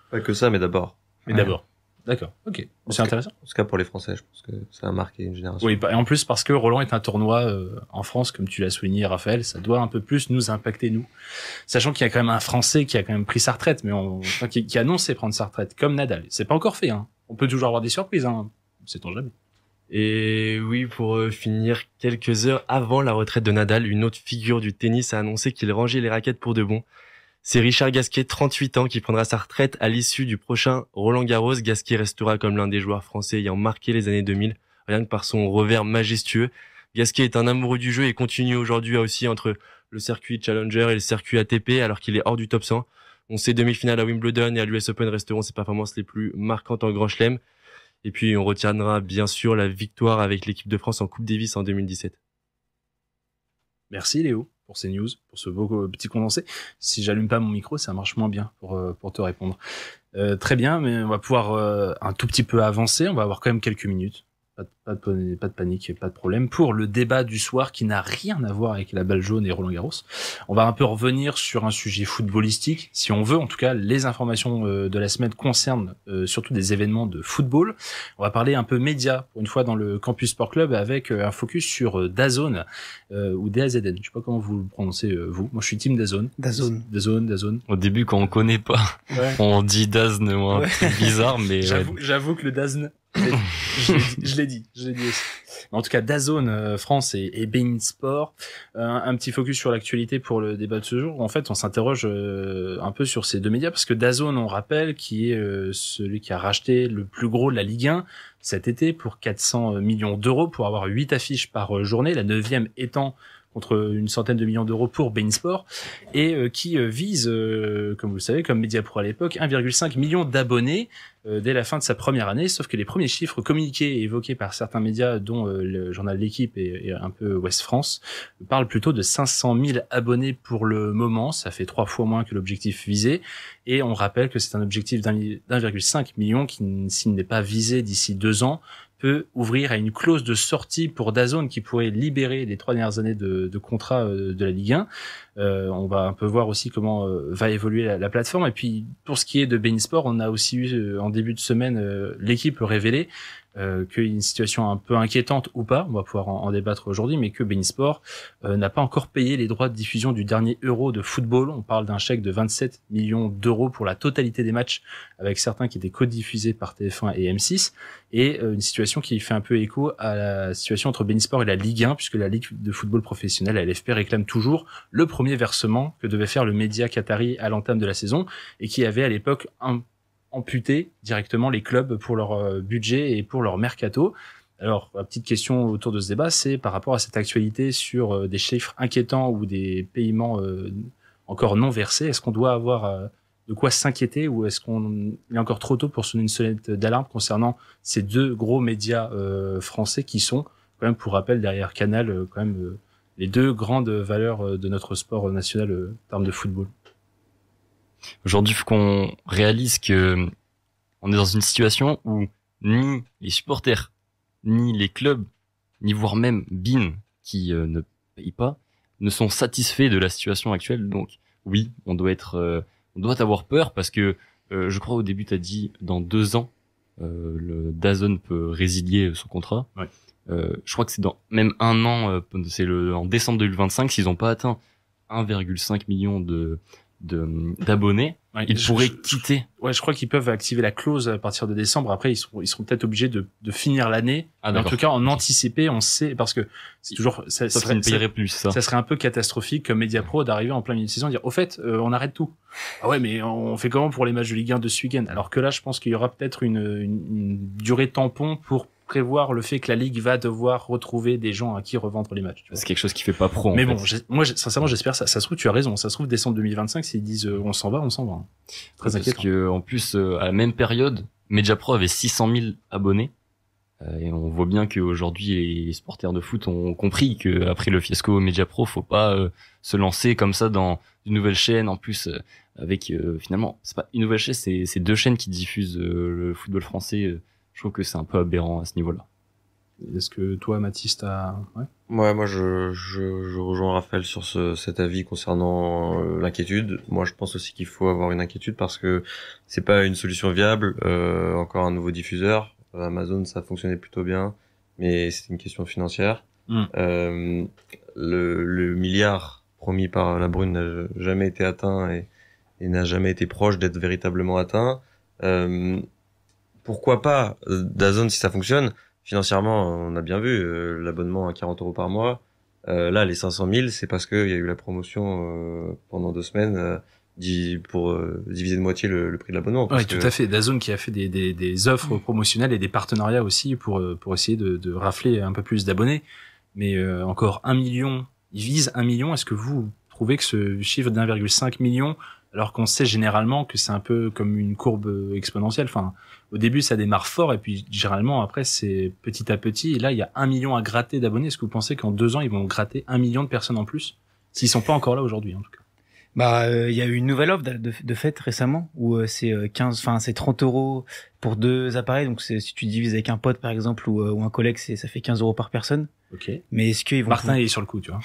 Pas que ça, mais d'abord. Mais d'abord. D'accord. Ok. C'est intéressant. En tout cas, pour les Français, je pense que ça a marqué une génération. Oui, et en plus, parce que Roland est un tournoi, en France, comme tu l'as souligné, Raphaël, ça doit un peu plus nous impacter, nous. Sachant qu'il y a quand même un Français qui a quand même pris sa retraite, mais qui a annoncé prendre sa retraite, comme Nadal. C'est pas encore fait, hein. On peut toujours avoir des surprises, hein. Sait-on jamais. Et oui, pour finir, quelques heures avant la retraite de Nadal, une autre figure du tennis a annoncé qu'il rangeait les raquettes pour de bon. C'est Richard Gasquet, 38 ans, qui prendra sa retraite à l'issue du prochain Roland Garros. Gasquet restera comme l'un des joueurs français ayant marqué les années 2000, rien que par son revers majestueux. Gasquet est un amoureux du jeu et continue aujourd'hui à osciller entre le circuit Challenger et le circuit ATP alors qu'il est hors du top 100. Ses demi-finales à Wimbledon et à l'US Open resteront ses performances les plus marquantes en Grand Chelem. Et puis on retiendra bien sûr la victoire avec l'équipe de France en Coupe Davis en 2017. Merci Léo pour ces news, pour ce beau petit condensé. Si j'allume pas mon micro, ça marche moins bien pour te répondre. Très bien, mais on va pouvoir un tout petit peu avancer. On va avoir quand même quelques minutes. Pas de panique, pas de problème. Pour le débat du soir qui n'a rien à voir avec la balle jaune et Roland Garros, on va un peu revenir sur un sujet footballistique, si on veut. En tout cas, les informations de la semaine concernent surtout des événements de football. On va parler un peu médias, pour une fois dans le Campus Sport Club, avec un focus sur DAZN ou DAZN. Je sais pas comment vous le prononcez, vous. Moi, je suis team DAZN. DAZN. Au début, quand on connaît pas, on dit DAZN, moi. C'est bizarre, mais... J'avoue que le DAZN... je l'ai dit aussi. En tout cas, DAZN France et beIN Sport. Un petit focus sur l'actualité pour le débat de ce jour. En fait, on s'interroge un peu sur ces deux médias parce que DAZN, on rappelle, qui est celui qui a racheté le plus gros de la Ligue 1 cet été pour 400 millions d'euros pour avoir 8 affiches par journée, la 9e étant contre une centaine de millions d'euros pour beIN Sport, et qui vise, comme vous le savez, comme Mediapro à l'époque, 1,5 million d'abonnés dès la fin de sa première année, sauf que les premiers chiffres communiqués et évoqués par certains médias, dont le journal L'Équipe et un peu Ouest France, parlent plutôt de 500 000 abonnés pour le moment. Ça fait 3 fois moins que l'objectif visé, et on rappelle que c'est un objectif d'1,5 million qui, s'il n'est pas visé d'ici 2 ans, peut ouvrir à une clause de sortie pour DAZN qui pourrait libérer les 3 dernières années de contrat de la Ligue 1. On va un peu voir aussi comment va évoluer la plateforme. Et puis, pour ce qui est de beIN Sport, on a aussi eu en début de semaine l'équipe révélée qu'il y a une situation un peu inquiétante ou pas, on va pouvoir en débattre aujourd'hui, mais que beIN Sport n'a pas encore payé les droits de diffusion du dernier Euro de football. On parle d'un chèque de 27 millions d'euros pour la totalité des matchs, avec certains qui étaient codiffusés par TF1 et M6, et une situation qui fait un peu écho à la situation entre beIN Sport et la Ligue 1, puisque la Ligue de football professionnel, la LFP, réclame toujours le premier versement que devait faire le média qatari à l'entame de la saison, et qui avait à l'époque amputer directement les clubs pour leur budget et pour leur mercato. Alors, la petite question autour de ce débat, c'est par rapport à cette actualité sur des chiffres inquiétants ou des paiements encore non versés, est-ce qu'on doit avoir de quoi s'inquiéter ou est-ce qu'il est encore trop tôt pour sonner une sonnette d'alarme concernant ces deux gros médias français qui sont, quand même pour rappel, derrière Canal, quand même les deux grandes valeurs de notre sport national en termes de football? Aujourd'hui, il faut qu'on réalise que on est dans une situation où ni les supporters, ni les clubs, ni voire même beIN, qui ne paye pas, ne sont satisfaits de la situation actuelle. Donc, oui, on doit avoir peur parce que je crois au début t'as dit dans 2 ans, le DAZN peut résilier son contrat. Ouais. Je crois que c'est dans même 1 an, en décembre 2025, s'ils n'ont pas atteint 1,5 million d'abonnés, Ouais, ils pourraient quitter. Ouais, je crois qu'ils peuvent activer la clause à partir de décembre. Après, ils seront peut-être obligés de finir l'année. Mais en tout cas, en anticipé, on sait, parce que c'est toujours, ça payerait plus, ça. Ça serait un peu catastrophique comme Mediapro d'arriver en plein milieu de saison et dire, au fait, on arrête tout. Ah ouais, mais on fait comment pour les matchs de Ligue 1 de ce week-end? Alors que là, je pense qu'il y aura peut-être une durée tampon pour prévoir le fait que la Ligue va devoir retrouver des gens à qui revendre les matchs. C'est quelque chose qui fait pas pro. Mais bon, sincèrement, j'espère ça. Ça se trouve, tu as raison. Ça se trouve, décembre 2025, s'ils disent on s'en va, on s'en va. Très inquiétant. Parce que, en plus, à la même période, Mediapro avait 600 000 abonnés. Et on voit bien qu'aujourd'hui, les supporters de foot ont compris qu'après le fiasco Mediapro, faut pas se lancer comme ça dans une nouvelle chaîne. En plus, avec finalement, c'est pas une nouvelle chaîne, c'est 2 chaînes qui diffusent le football français. Je trouve que c'est un peu aberrant à ce niveau-là. Est-ce que toi, Mathis, Ouais, moi, je rejoins Raphaël sur cet avis concernant l'inquiétude. Moi, je pense aussi qu'il faut avoir une inquiétude parce que c'est pas une solution viable. Encore un nouveau diffuseur. Amazon, ça fonctionnait plutôt bien, mais c'est une question financière. Le milliard promis par la Brune n'a jamais été atteint et n'a jamais été proche d'être véritablement atteint. Pourquoi pas DAZN si ça fonctionne financièrement? On a bien vu l'abonnement à 40 € par mois. Là, les 500 000, c'est parce qu'il y a eu la promotion pendant 2 semaines pour diviser de moitié le prix de l'abonnement. Oui, tout à fait. DAZN qui a fait des offres promotionnelles et des partenariats aussi pour essayer de rafler un peu plus d'abonnés. Mais encore 1 million, ils visent 1 million. Est-ce que vous trouvez que ce chiffre d'1,5 million, alors qu'on sait généralement que c'est un peu comme une courbe exponentielle. Enfin, au début, ça démarre fort, et puis généralement, après, c'est petit à petit. Et là, il y a 1 million à gratter d'abonnés. Est-ce que vous pensez qu'en 2 ans, ils vont gratter 1 million de personnes en plus? S'ils sont pas encore là aujourd'hui, en tout cas. Il y a eu une nouvelle offre de fait récemment où c'est 30 € pour 2 appareils. Donc si tu divises avec un pote, par exemple, ou un collègue, ça fait 15 € par personne. Ok. Mais est-ce qu'ils vont... Martin est sur le coup, tu vois.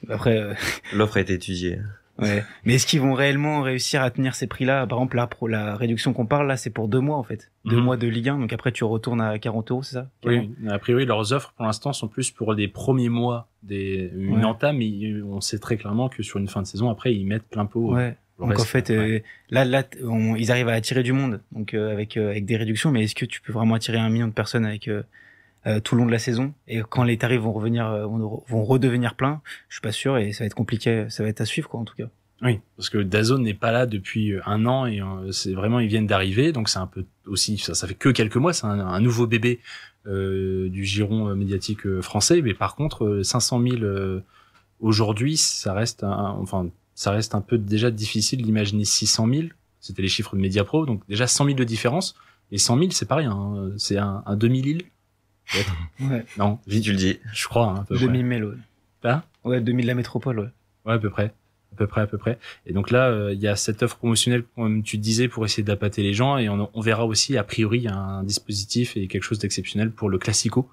Après, l'offre a été étudiée. Ouais. Mais est-ce qu'ils vont réellement réussir à tenir ces prix-là? Par exemple, là, pour la réduction qu'on parle, là, c'est pour 2 mois, en fait. 2 mois de Ligue 1. Donc après, tu retournes à 40 €, c'est ça? Oui. A priori, leurs offres, pour l'instant, sont plus pour les premiers mois une entame, mais on sait très clairement que sur une fin de saison, après, ils mettent plein pot. Ouais. Donc en fait, là, ils arrivent à attirer du monde. Donc, avec des réductions. Mais est-ce que tu peux vraiment attirer 1 million de personnes avec, tout le long de la saison? Et quand les tarifs vont redevenir pleins, je suis pas sûr, et ça va être compliqué, ça va être à suivre, quoi, en tout cas. Oui, parce que DAZN n'est pas là depuis 1 an, et c'est vraiment, ils viennent d'arriver, donc c'est un peu aussi, ça fait que quelques mois, c'est un nouveau bébé du giron médiatique français. Mais par contre, 500 000 aujourd'hui, ça reste un peu déjà difficile d'imaginer 600 000. C'était les chiffres de Mediapro, donc déjà 100 000 de différence. Et 100 000, c'est pas rien, hein. C'est un demi-Lille. Ouais. Non, vite tu le dis. Je crois, hein, à peu près. Demi-Mél, ouais. Hein? Ouais, demi de la métropole, ouais. Ouais, à peu près. Et donc là, il y a cette offre promotionnelle, comme tu disais, pour essayer d'appâter les gens, et on verra aussi, a priori, un dispositif et quelque chose d'exceptionnel pour le Classico,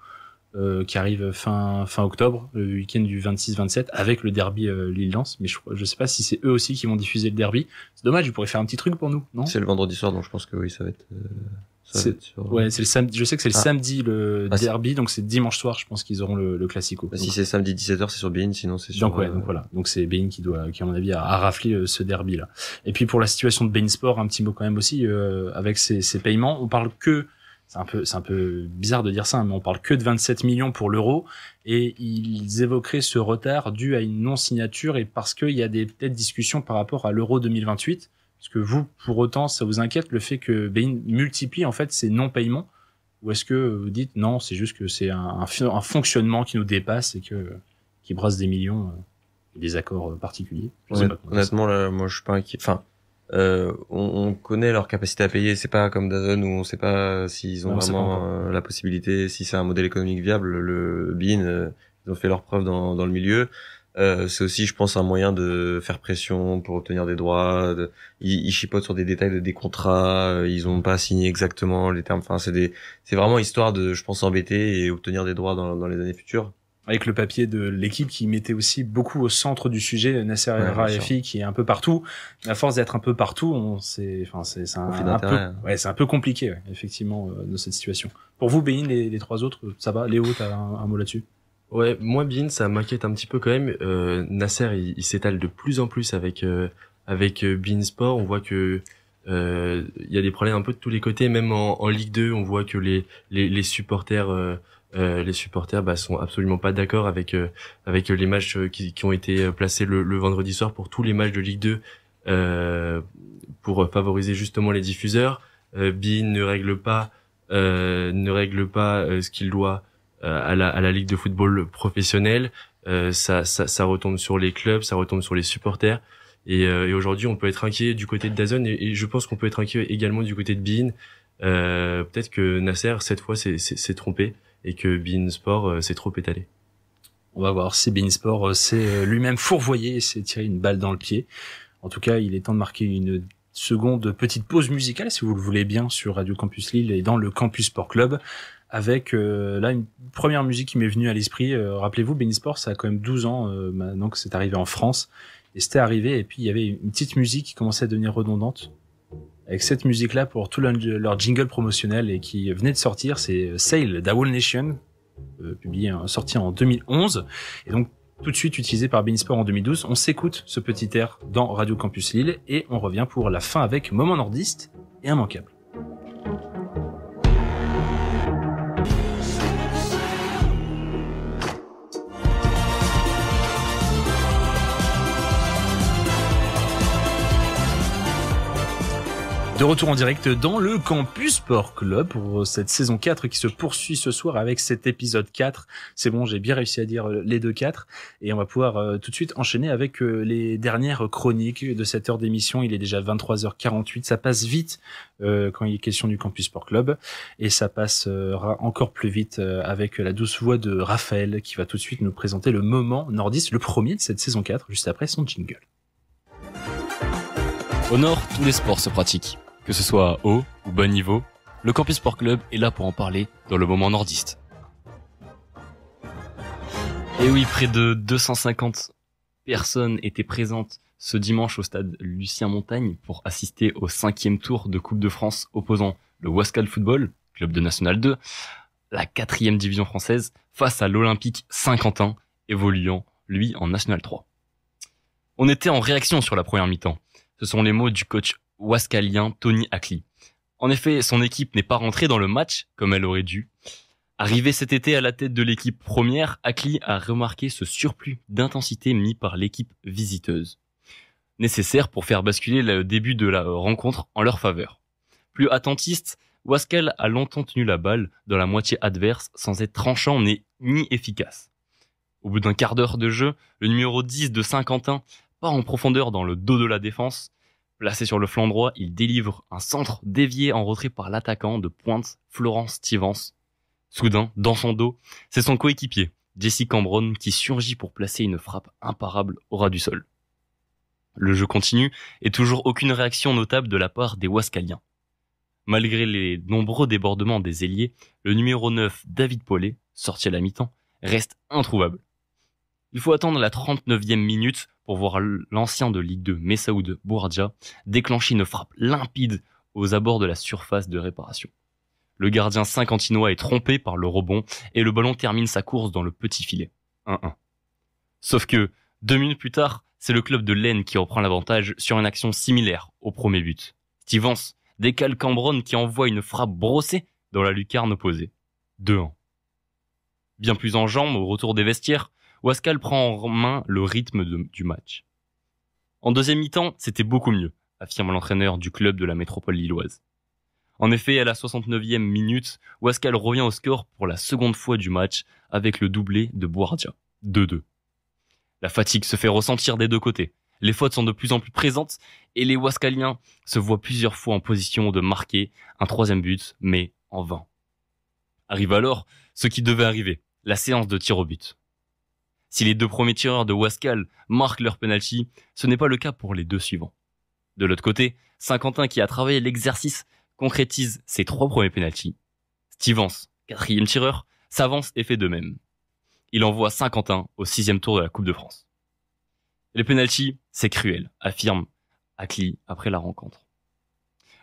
qui arrive fin octobre, le week-end du 26-27, avec le derby Lille-Lens. Mais je sais pas si c'est eux aussi qui vont diffuser le derby. C'est dommage, ils pourraient faire un petit truc pour nous, non? C'est le vendredi soir, donc je pense que oui, ça va être Ouais, c'est le samedi. Je sais que c'est le samedi le derby, donc c'est dimanche soir. Je pense qu'ils auront le classico. Si c'est samedi 17h, c'est sur beIN, sinon c'est sur. Donc donc voilà. Donc c'est beIN qui à mon avis a raflé ce derby là. Et puis pour la situation de beIN Sport, un petit mot quand même aussi avec ces paiements. On parle que c'est un peu bizarre de dire ça, mais on parle que de 27 millions pour l'Euro et ils évoqueraient ce retard dû à une non-signature et parce qu'il y a peut-être discussions par rapport à l'Euro 2028. Est-ce que vous, pour autant, ça vous inquiète le fait que beIN multiplie en fait ces non-paiements, ou est-ce que vous dites non, c'est juste que c'est un fonctionnement qui nous dépasse et qui brasse des millions, des accords particuliers? Honnêtement, là, moi, je suis pas inquiet. Enfin, on connaît leur capacité à payer. C'est pas comme DAZN où on sait pas s'ils ont vraiment la possibilité, si c'est un modèle économique viable. Le beIN, ils ont fait leur preuve dans le milieu. C'est aussi, je pense, un moyen de faire pression pour obtenir des droits. Ils chipotent sur des détails des contrats. Ils ont pas signé exactement les termes. Enfin, c'est vraiment histoire de, je pense, embêter et obtenir des droits dans les années futures. Avec le papier de l'équipe qui mettait aussi beaucoup au centre du sujet, Nasser El Khelaifi qui est un peu partout. À force d'être un peu partout, c'est un peu compliqué, effectivement, dans cette situation. Pour vous, beIN, les trois autres, ça va? Léo, t'as un mot là-dessus? Ouais, moi beIN, ça m'inquiète un petit peu quand même. Nasser, il s'étale de plus en plus avec beIN Sport. On voit que il y a des problèmes un peu de tous les côtés, même en Ligue 2, on voit que les supporters sont absolument pas d'accord avec les matchs qui ont été placés le vendredi soir pour tous les matchs de Ligue 2 pour favoriser justement les diffuseurs. beIN ne règle pas ce qu'il doit à la ligue de football professionnelle. Ça retombe sur les clubs, ça retombe sur les supporters. Et aujourd'hui, on peut être inquiet du côté de DAZN et je pense qu'on peut être inquiet également du côté de beIN. Peut-être que Nasser cette fois s'est trompé et que beIN Sport s'est trop étalé. On va voir si beIN Sport s'est lui-même fourvoyé et s'est tiré une balle dans le pied. En tout cas, il est temps de marquer une seconde petite pause musicale, si vous le voulez bien, sur Radio Campus Lille et dans le Campus Sport Club. Avec là une première musique qui m'est venue à l'esprit. Rappelez-vous, beIN Sport, ça a quand même 12 ans maintenant que c'est arrivé en France. Et c'était arrivé, et puis il y avait une petite musique qui commençait à devenir redondante. Avec cette musique-là pour tout leur jingle promotionnel et qui venait de sortir, c'est Sail d'Owl Nation, sorti en 2011. Et donc tout de suite utilisé par beIN Sport en 2012. On s'écoute ce petit air dans Radio Campus Lille et on revient pour la fin avec Moment Nordiste et Immanquable. De retour en direct dans le Campus Sport Club pour cette saison 4 qui se poursuit ce soir avec cet épisode 4. C'est bon, j'ai bien réussi à dire les 2-4 et on va pouvoir tout de suite enchaîner avec les dernières chroniques de cette heure d'émission. Il est déjà 23h48, ça passe vite quand il est question du Campus Sport Club et ça passera encore plus vite avec la douce voix de Raphaël qui va tout de suite nous présenter le moment nordiste, le premier de cette saison 4, juste après son jingle. Au Nord, tous les sports se pratiquent. Que ce soit à haut ou bas niveau, le Campus Sport Club est là pour en parler dans le moment nordiste. Et oui, près de 250 personnes étaient présentes ce dimanche au stade Lucien Montagne pour assister au 5e tour de Coupe de France opposant le Wascal Football, club de National 2, la 4e division française, face à l'Olympique Saint-Quentin, évoluant, lui, en National 3. On était en réaction sur la première mi-temps. Ce sont les mots du coach wascalien Tony Ackley. En effet, son équipe n'est pas rentrée dans le match comme elle aurait dû. Arrivé cet été à la tête de l'équipe première, Ackley a remarqué ce surplus d'intensité mis par l'équipe visiteuse, nécessaire pour faire basculer le début de la rencontre en leur faveur. Plus attentiste, Wascal a longtemps tenu la balle dans la moitié adverse sans être tranchant ni efficace. Au bout d'un quart d'heure de jeu, le numéro 10 de Saint-Quentin part en profondeur dans le dos de la défense. Placé sur le flanc droit, il délivre un centre dévié en retrait par l'attaquant de pointe Florence Stevens. Soudain, dans son dos, c'est son coéquipier, Jesse Cambron, qui surgit pour placer une frappe imparable au ras du sol. Le jeu continue et toujours aucune réaction notable de la part des Wascaliens. Malgré les nombreux débordements des ailiers, le numéro 9, David Paulet, sorti à la mi-temps, reste introuvable. Il faut attendre la 39e minute pour voir l'ancien de Ligue 2, Messaoud Bourdja, déclencher une frappe limpide aux abords de la surface de réparation. Le gardien saint-quentinois est trompé par le rebond et le ballon termine sa course dans le petit filet. 1-1. Sauf que, 2 minutes plus tard, c'est le club de l'Aisne qui reprend l'avantage sur une action similaire au premier but. Stevens décale Cambronne qui envoie une frappe brossée dans la lucarne opposée. 2-1. Bien plus en jambes au retour des vestiaires, Wascal prend en main le rythme du match. En deuxième mi-temps, c'était beaucoup mieux, affirme l'entraîneur du club de la métropole lilloise. En effet, à la 69e minute, Wascal revient au score pour la seconde fois du match avec le doublé de Boardia. 2-2. La fatigue se fait ressentir des deux côtés. Les fautes sont de plus en plus présentes et les Wascaliens se voient plusieurs fois en position de marquer un troisième but, mais en vain. Arrive alors ce qui devait arriver, la séance de tir au but. Si les deux premiers tireurs de Wascal marquent leur penalty, ce n'est pas le cas pour les deux suivants. De l'autre côté, Saint-Quentin qui a travaillé l'exercice concrétise ses 3 premiers penaltys. Stevens, 4e tireur, s'avance et fait de même. Il envoie Saint-Quentin au 6e tour de la Coupe de France. Les penaltys, c'est cruel, affirme Acli après la rencontre.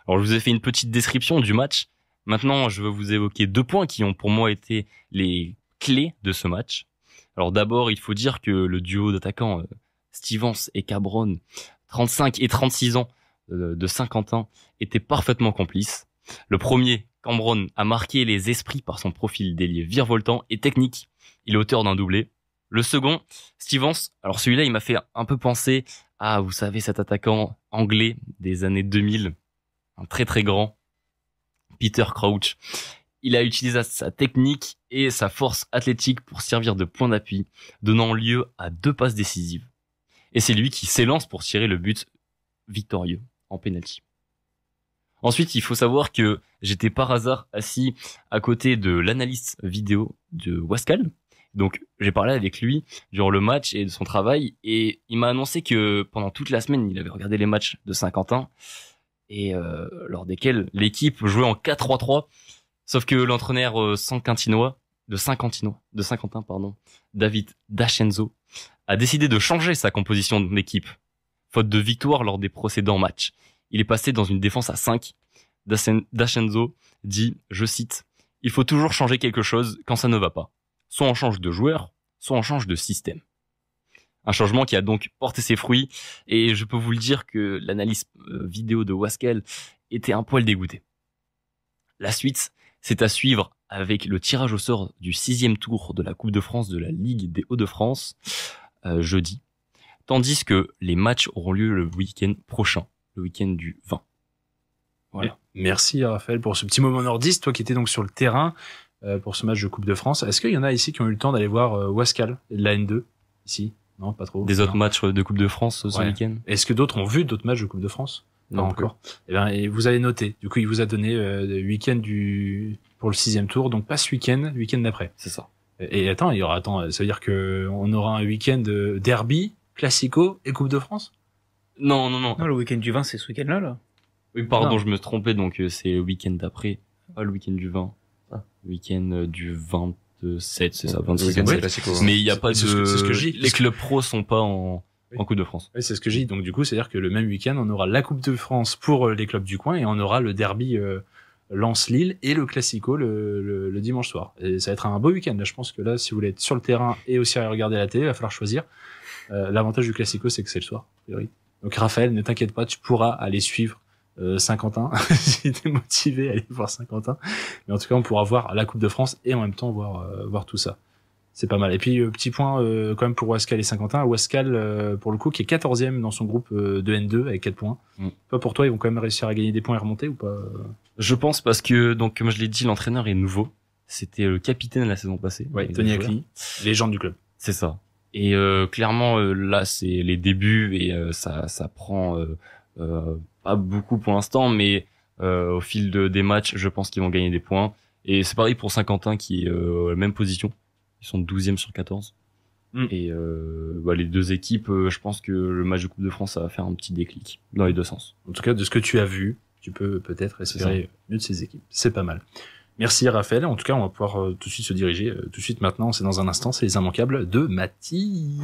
Alors je vous ai fait une petite description du match. Maintenant, je veux vous évoquer 2 points qui ont pour moi été les clés de ce match. Alors d'abord, il faut dire que le duo d'attaquants Stevens et Cabron, 35 et 36 ans de Saint-Quentin, étaient parfaitement complices. Le premier, Cambron, a marqué les esprits par son profil d'ailier virevoltant et technique. Il est auteur d'un doublé. Le second, Stevens, alors celui-là, il m'a fait un peu penser à, vous savez, cet attaquant anglais des années 2000, un très très grand, Peter Crouch. Il a utilisé sa technique et sa force athlétique pour servir de point d'appui, donnant lieu à 2 passes décisives. Et c'est lui qui s'élance pour tirer le but victorieux en penalty. Ensuite, il faut savoir que j'étais par hasard assis à côté de l'analyste vidéo de Wascal. Donc, j'ai parlé avec lui durant le match et de son travail, et il m'a annoncé que pendant toute la semaine, il avait regardé les matchs de Saint-Quentin, et lors desquels l'équipe jouait en 4-3-3, sauf que l'entraîneur de Saint-Quentin, David D'Ascenzo, a décidé de changer sa composition d'équipe, faute de victoire lors des précédents matchs. Il est passé dans une défense à 5. D'Ascenzo dit, je cite, « Il faut toujours changer quelque chose quand ça ne va pas. Soit on change de joueur, soit on change de système. » Un changement qui a donc porté ses fruits, et je peux vous le dire que l'analyse vidéo de Wascal était un poil dégoûté. La suite, c'est à suivre avec le tirage au sort du 6e tour de la Coupe de France de la Ligue des Hauts-de-France, jeudi, tandis que les matchs auront lieu le week-end prochain, le week-end du 20. Voilà. Merci Raphaël pour ce petit moment nordiste, toi qui étais donc sur le terrain pour ce match de Coupe de France. Est-ce qu'il y en a ici qui ont eu le temps d'aller voir Wascal de la N2 ici? Non, pas trop. Autres matchs de Coupe de France ce week-end? Est-ce que d'autres ont vu d'autres matchs de Coupe de France? Non, pas encore. Eh bien, et vous avez noté. Du coup, il vous a donné le week-end pour le 6e tour, donc pas ce week-end, le week-end d'après. C'est ça. Et ça veut dire que on aura un week-end derby, classico et Coupe de France? Non, le week-end du 20, c'est ce week-end-là, là. Oui, pardon, je me trompais, donc c'est le week-end d'après, pas le week-end du 20. Le week-end du 27, c'est ça, 26. Mais il n'y a pas c'est ce que je dis. Les clubs pros sont pas en Coupe de France. Oui, c'est ce que je dis. Donc du coup, c'est-à-dire que le même week-end, on aura la Coupe de France pour les clubs du coin et on aura le derby Lens-Lille et le Classico le dimanche soir. Et ça va être un beau week-end. Là, je pense que là, si vous voulez être sur le terrain et aussi à regarder la télé, il va falloir choisir. L'avantage du Classico, c'est que c'est le soir. Donc Raphaël, ne t'inquiète pas, tu pourras aller suivre Saint-Quentin si t'es motivé à aller voir Saint-Quentin. Mais en tout cas, on pourra voir la Coupe de France et en même temps voir tout ça. C'est pas mal. Et puis petit point quand même pour Wascal et Saint-Quentin. Wascal pour le coup qui est 14e dans son groupe de N2 avec 4 points. Pas pour toi, ils vont quand même réussir à gagner des points et remonter ou pas? Je pense parce que donc comme je l'ai dit, l'entraîneur est nouveau. C'était le capitaine la saison passée. Ouais, Tony Acli, légende du club. C'est ça. Et clairement là c'est les débuts et ça prend pas beaucoup pour l'instant, mais au fil des matchs, je pense qu'ils vont gagner des points. Et c'est pareil pour Saint-Quentin qui est à la même position. Ils sont 12e sur 14. Et les deux équipes, je pense que le match de Coupe de France, ça va faire un petit déclic dans les deux sens. En tout cas, de ce que tu as vu, tu peux peut-être espérer mieux de ces équipes. C'est pas mal. Merci Raphaël. En tout cas, on va pouvoir tout de suite se diriger. Tout de suite maintenant, c'est dans un instant, c'est les immanquables de Mathis.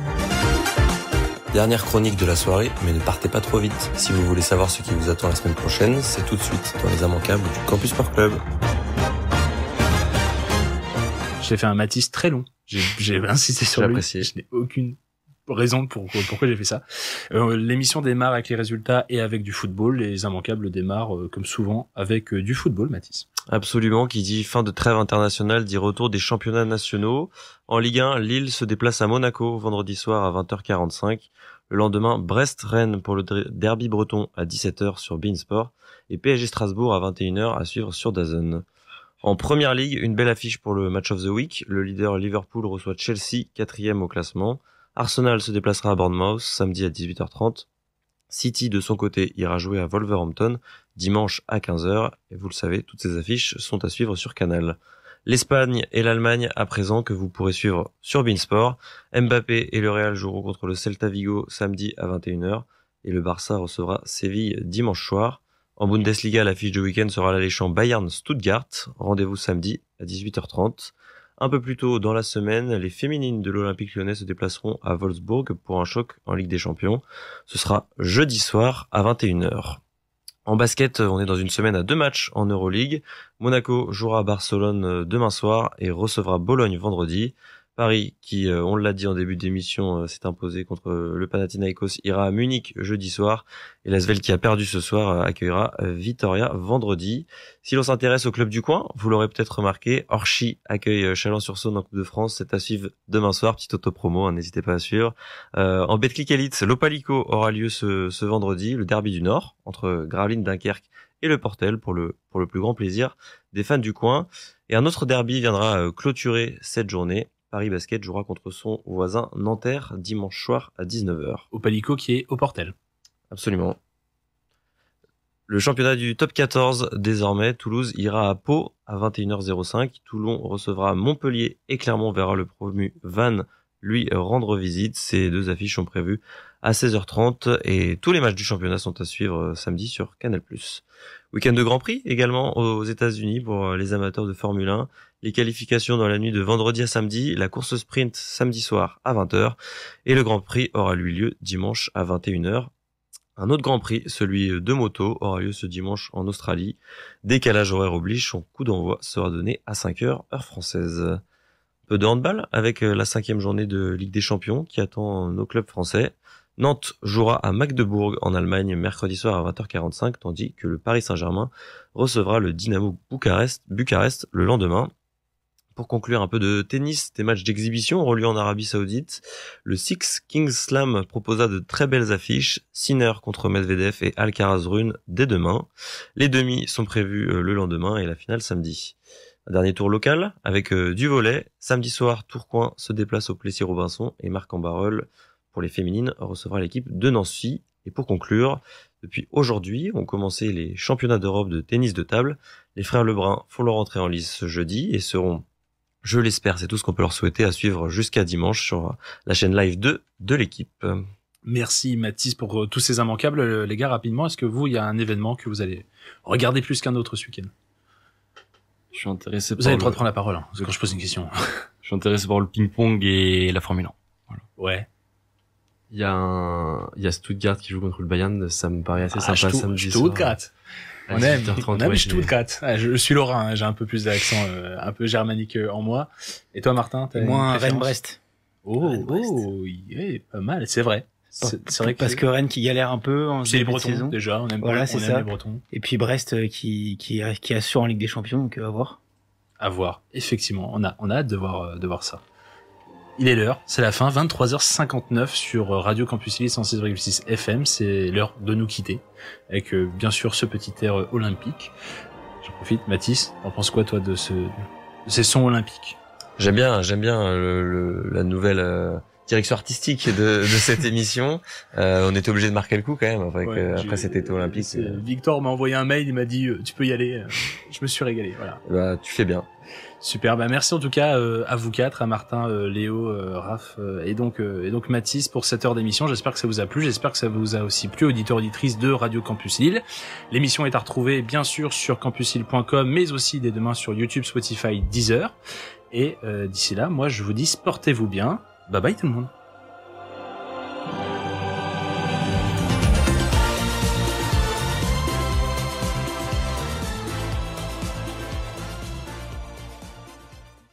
Dernière chronique de la soirée, mais ne partez pas trop vite. Si vous voulez savoir ce qui vous attend la semaine prochaine, c'est tout de suite dans les immanquables du Campus Sport Club. J'ai fait un Matisse très long. J'ai insisté sur J'ai lui. apprécié. Je n'ai aucune raison pourquoi j'ai fait ça. L'émission démarre avec les résultats et avec du football. Les immanquables démarrent, comme souvent, avec du football, Mathis. Absolument, qui dit fin de trêve internationale dit retour des championnats nationaux. En Ligue 1, Lille se déplace à Monaco vendredi soir à 20h45. Le lendemain, Brest-Rennes pour le derby breton à 17h sur beIN Sport et PSG Strasbourg à 21h à suivre sur DAZN. En Première Ligue, une belle affiche pour le Match of the Week. Le leader Liverpool reçoit Chelsea, 4e au classement. Arsenal se déplacera à Bournemouth samedi à 18h30. City, de son côté, ira jouer à Wolverhampton dimanche à 15h. Et vous le savez, toutes ces affiches sont à suivre sur Canal. L'Espagne et l'Allemagne à présent que vous pourrez suivre sur beIN Sport. Mbappé et le Real joueront contre le Celta Vigo samedi à 21h. Et le Barça recevra Séville dimanche soir. En Bundesliga, l'affiche de week-end sera l'alléchant Bayern-Stuttgart. Rendez-vous samedi à 18h30. Un peu plus tôt dans la semaine, les féminines de l'Olympique Lyonnais se déplaceront à Wolfsburg pour un choc en Ligue des Champions. Ce sera jeudi soir à 21h. En basket, on est dans une semaine à 2 matchs en Euroleague. Monaco jouera à Barcelone demain soir et recevra Bologne vendredi. Paris, qui, on l'a dit en début d'émission, s'est imposé contre le Panathinaikos, ira à Munich jeudi soir. Et l'Asvel, qui a perdu ce soir, accueillera Vitoria vendredi. Si l'on s'intéresse au club du coin, vous l'aurez peut-être remarqué, Orchy accueille Chalon-sur-Saône en Coupe de France. C'est à suivre demain soir, petite auto-promo, n'hésitez pas à suivre. En Betclic Elite, l'Opalico aura lieu ce vendredi, le derby du Nord, entre Gravelines, Dunkerque et le Portel, pour le plus grand plaisir des fans du coin. Et un autre derby viendra clôturer cette journée. Paris Basket jouera contre son voisin Nanterre dimanche soir à 19h. Opalico qui est au Portel. Absolument. Le championnat du top 14 désormais, Toulouse ira à Pau à 21h05. Toulon recevra Montpellier et Clermont verra le promu Vannes lui rendre visite. Ces deux affiches sont prévues à 16h30 et tous les matchs du championnat sont à suivre samedi sur Canal+. Week-end de Grand Prix également aux États-Unis pour les amateurs de Formule 1. Les qualifications dans la nuit de vendredi à samedi, la course sprint samedi soir à 20h et le Grand Prix aura lui lieu dimanche à 21h. Un autre Grand Prix, celui de moto, aura lieu ce dimanche en Australie. Décalage horaire oblige, son coup d'envoi sera donné à 5h heure française. Peu de handball avec la 5e journée de Ligue des Champions qui attend nos clubs français. Nantes jouera à Magdebourg en Allemagne mercredi soir à 20h45, tandis que le Paris Saint-Germain recevra le Dynamo Bucarest le lendemain. Pour conclure, un peu de tennis, des matchs d'exhibition auront lieu en Arabie Saoudite. Le Six Kings Slam proposa de très belles affiches. Sinner contre Medvedev et Alcaraz-Rune dès demain. Les demi sont prévus le lendemain et la finale samedi. Un dernier tour local avec du volley. Samedi soir, Tourcoing se déplace au Plessis-Robinson et Marc-en-Barœul pour les féminines recevra l'équipe de Nancy. Et pour conclure, depuis aujourd'hui, ont commencé les championnats d'Europe de tennis de table. Les frères Lebrun font leur entrée en lice ce jeudi et seront, je l'espère, c'est tout ce qu'on peut leur souhaiter, à suivre jusqu'à dimanche sur la chaîne live 2 de l'équipe. Merci Mathis pour tous ces immanquables. Les gars, rapidement, est-ce que vous, il y a un événement que vous allez regarder plus qu'un autre ce week-end? Je suis intéressé Vous avez le droit de prendre la parole, hein, quand je pose une question. Je suis intéressé par le ping-pong et la Formule 1. Voilà. Ouais. Il y a Stuttgart qui joue contre le Bayern, ça me paraît assez sympa samedi soir. Stuttgart. On aime Stuttgart. Je suis lorrain, hein, j'ai un peu plus d'accent, un peu germanique en moi. Et toi, Martin, t'as moins Rennes-Brest. Yeah, pas mal, c'est vrai. C'est vrai parce que Rennes qui galère un peu en c'est les Bretons déjà, on aime les Bretons. Et puis Brest qui assure en Ligue des Champions, donc à voir. À voir, effectivement, on a hâte de voir ça. Il est l'heure, c'est la fin, 23h59 sur Radio Campus Lille 106,6 FM, c'est l'heure de nous quitter, avec bien sûr ce petit air olympique. J'en profite, Mathis, t'en penses quoi toi de ces sons olympiques? J'aime bien la nouvelle direction artistique de cette émission. On était obligé de marquer le coup quand même après cet été olympique. Victor m'a envoyé un mail, il m'a dit tu peux y aller. Je me suis régalé, voilà. Bah tu fais bien. Super, bah merci en tout cas à vous quatre, à Martin, Léo, Raph et donc Mathis pour cette heure d'émission. J'espère que ça vous a plu, j'espère que ça vous a aussi plu, auditeurs auditrices de Radio Campus Lille. L'émission est à retrouver bien sûr sur campuslille.com, mais aussi dès demain sur YouTube, Spotify, Deezer. Et d'ici là, moi je vous dis portez-vous bien. Bye bye tout le monde.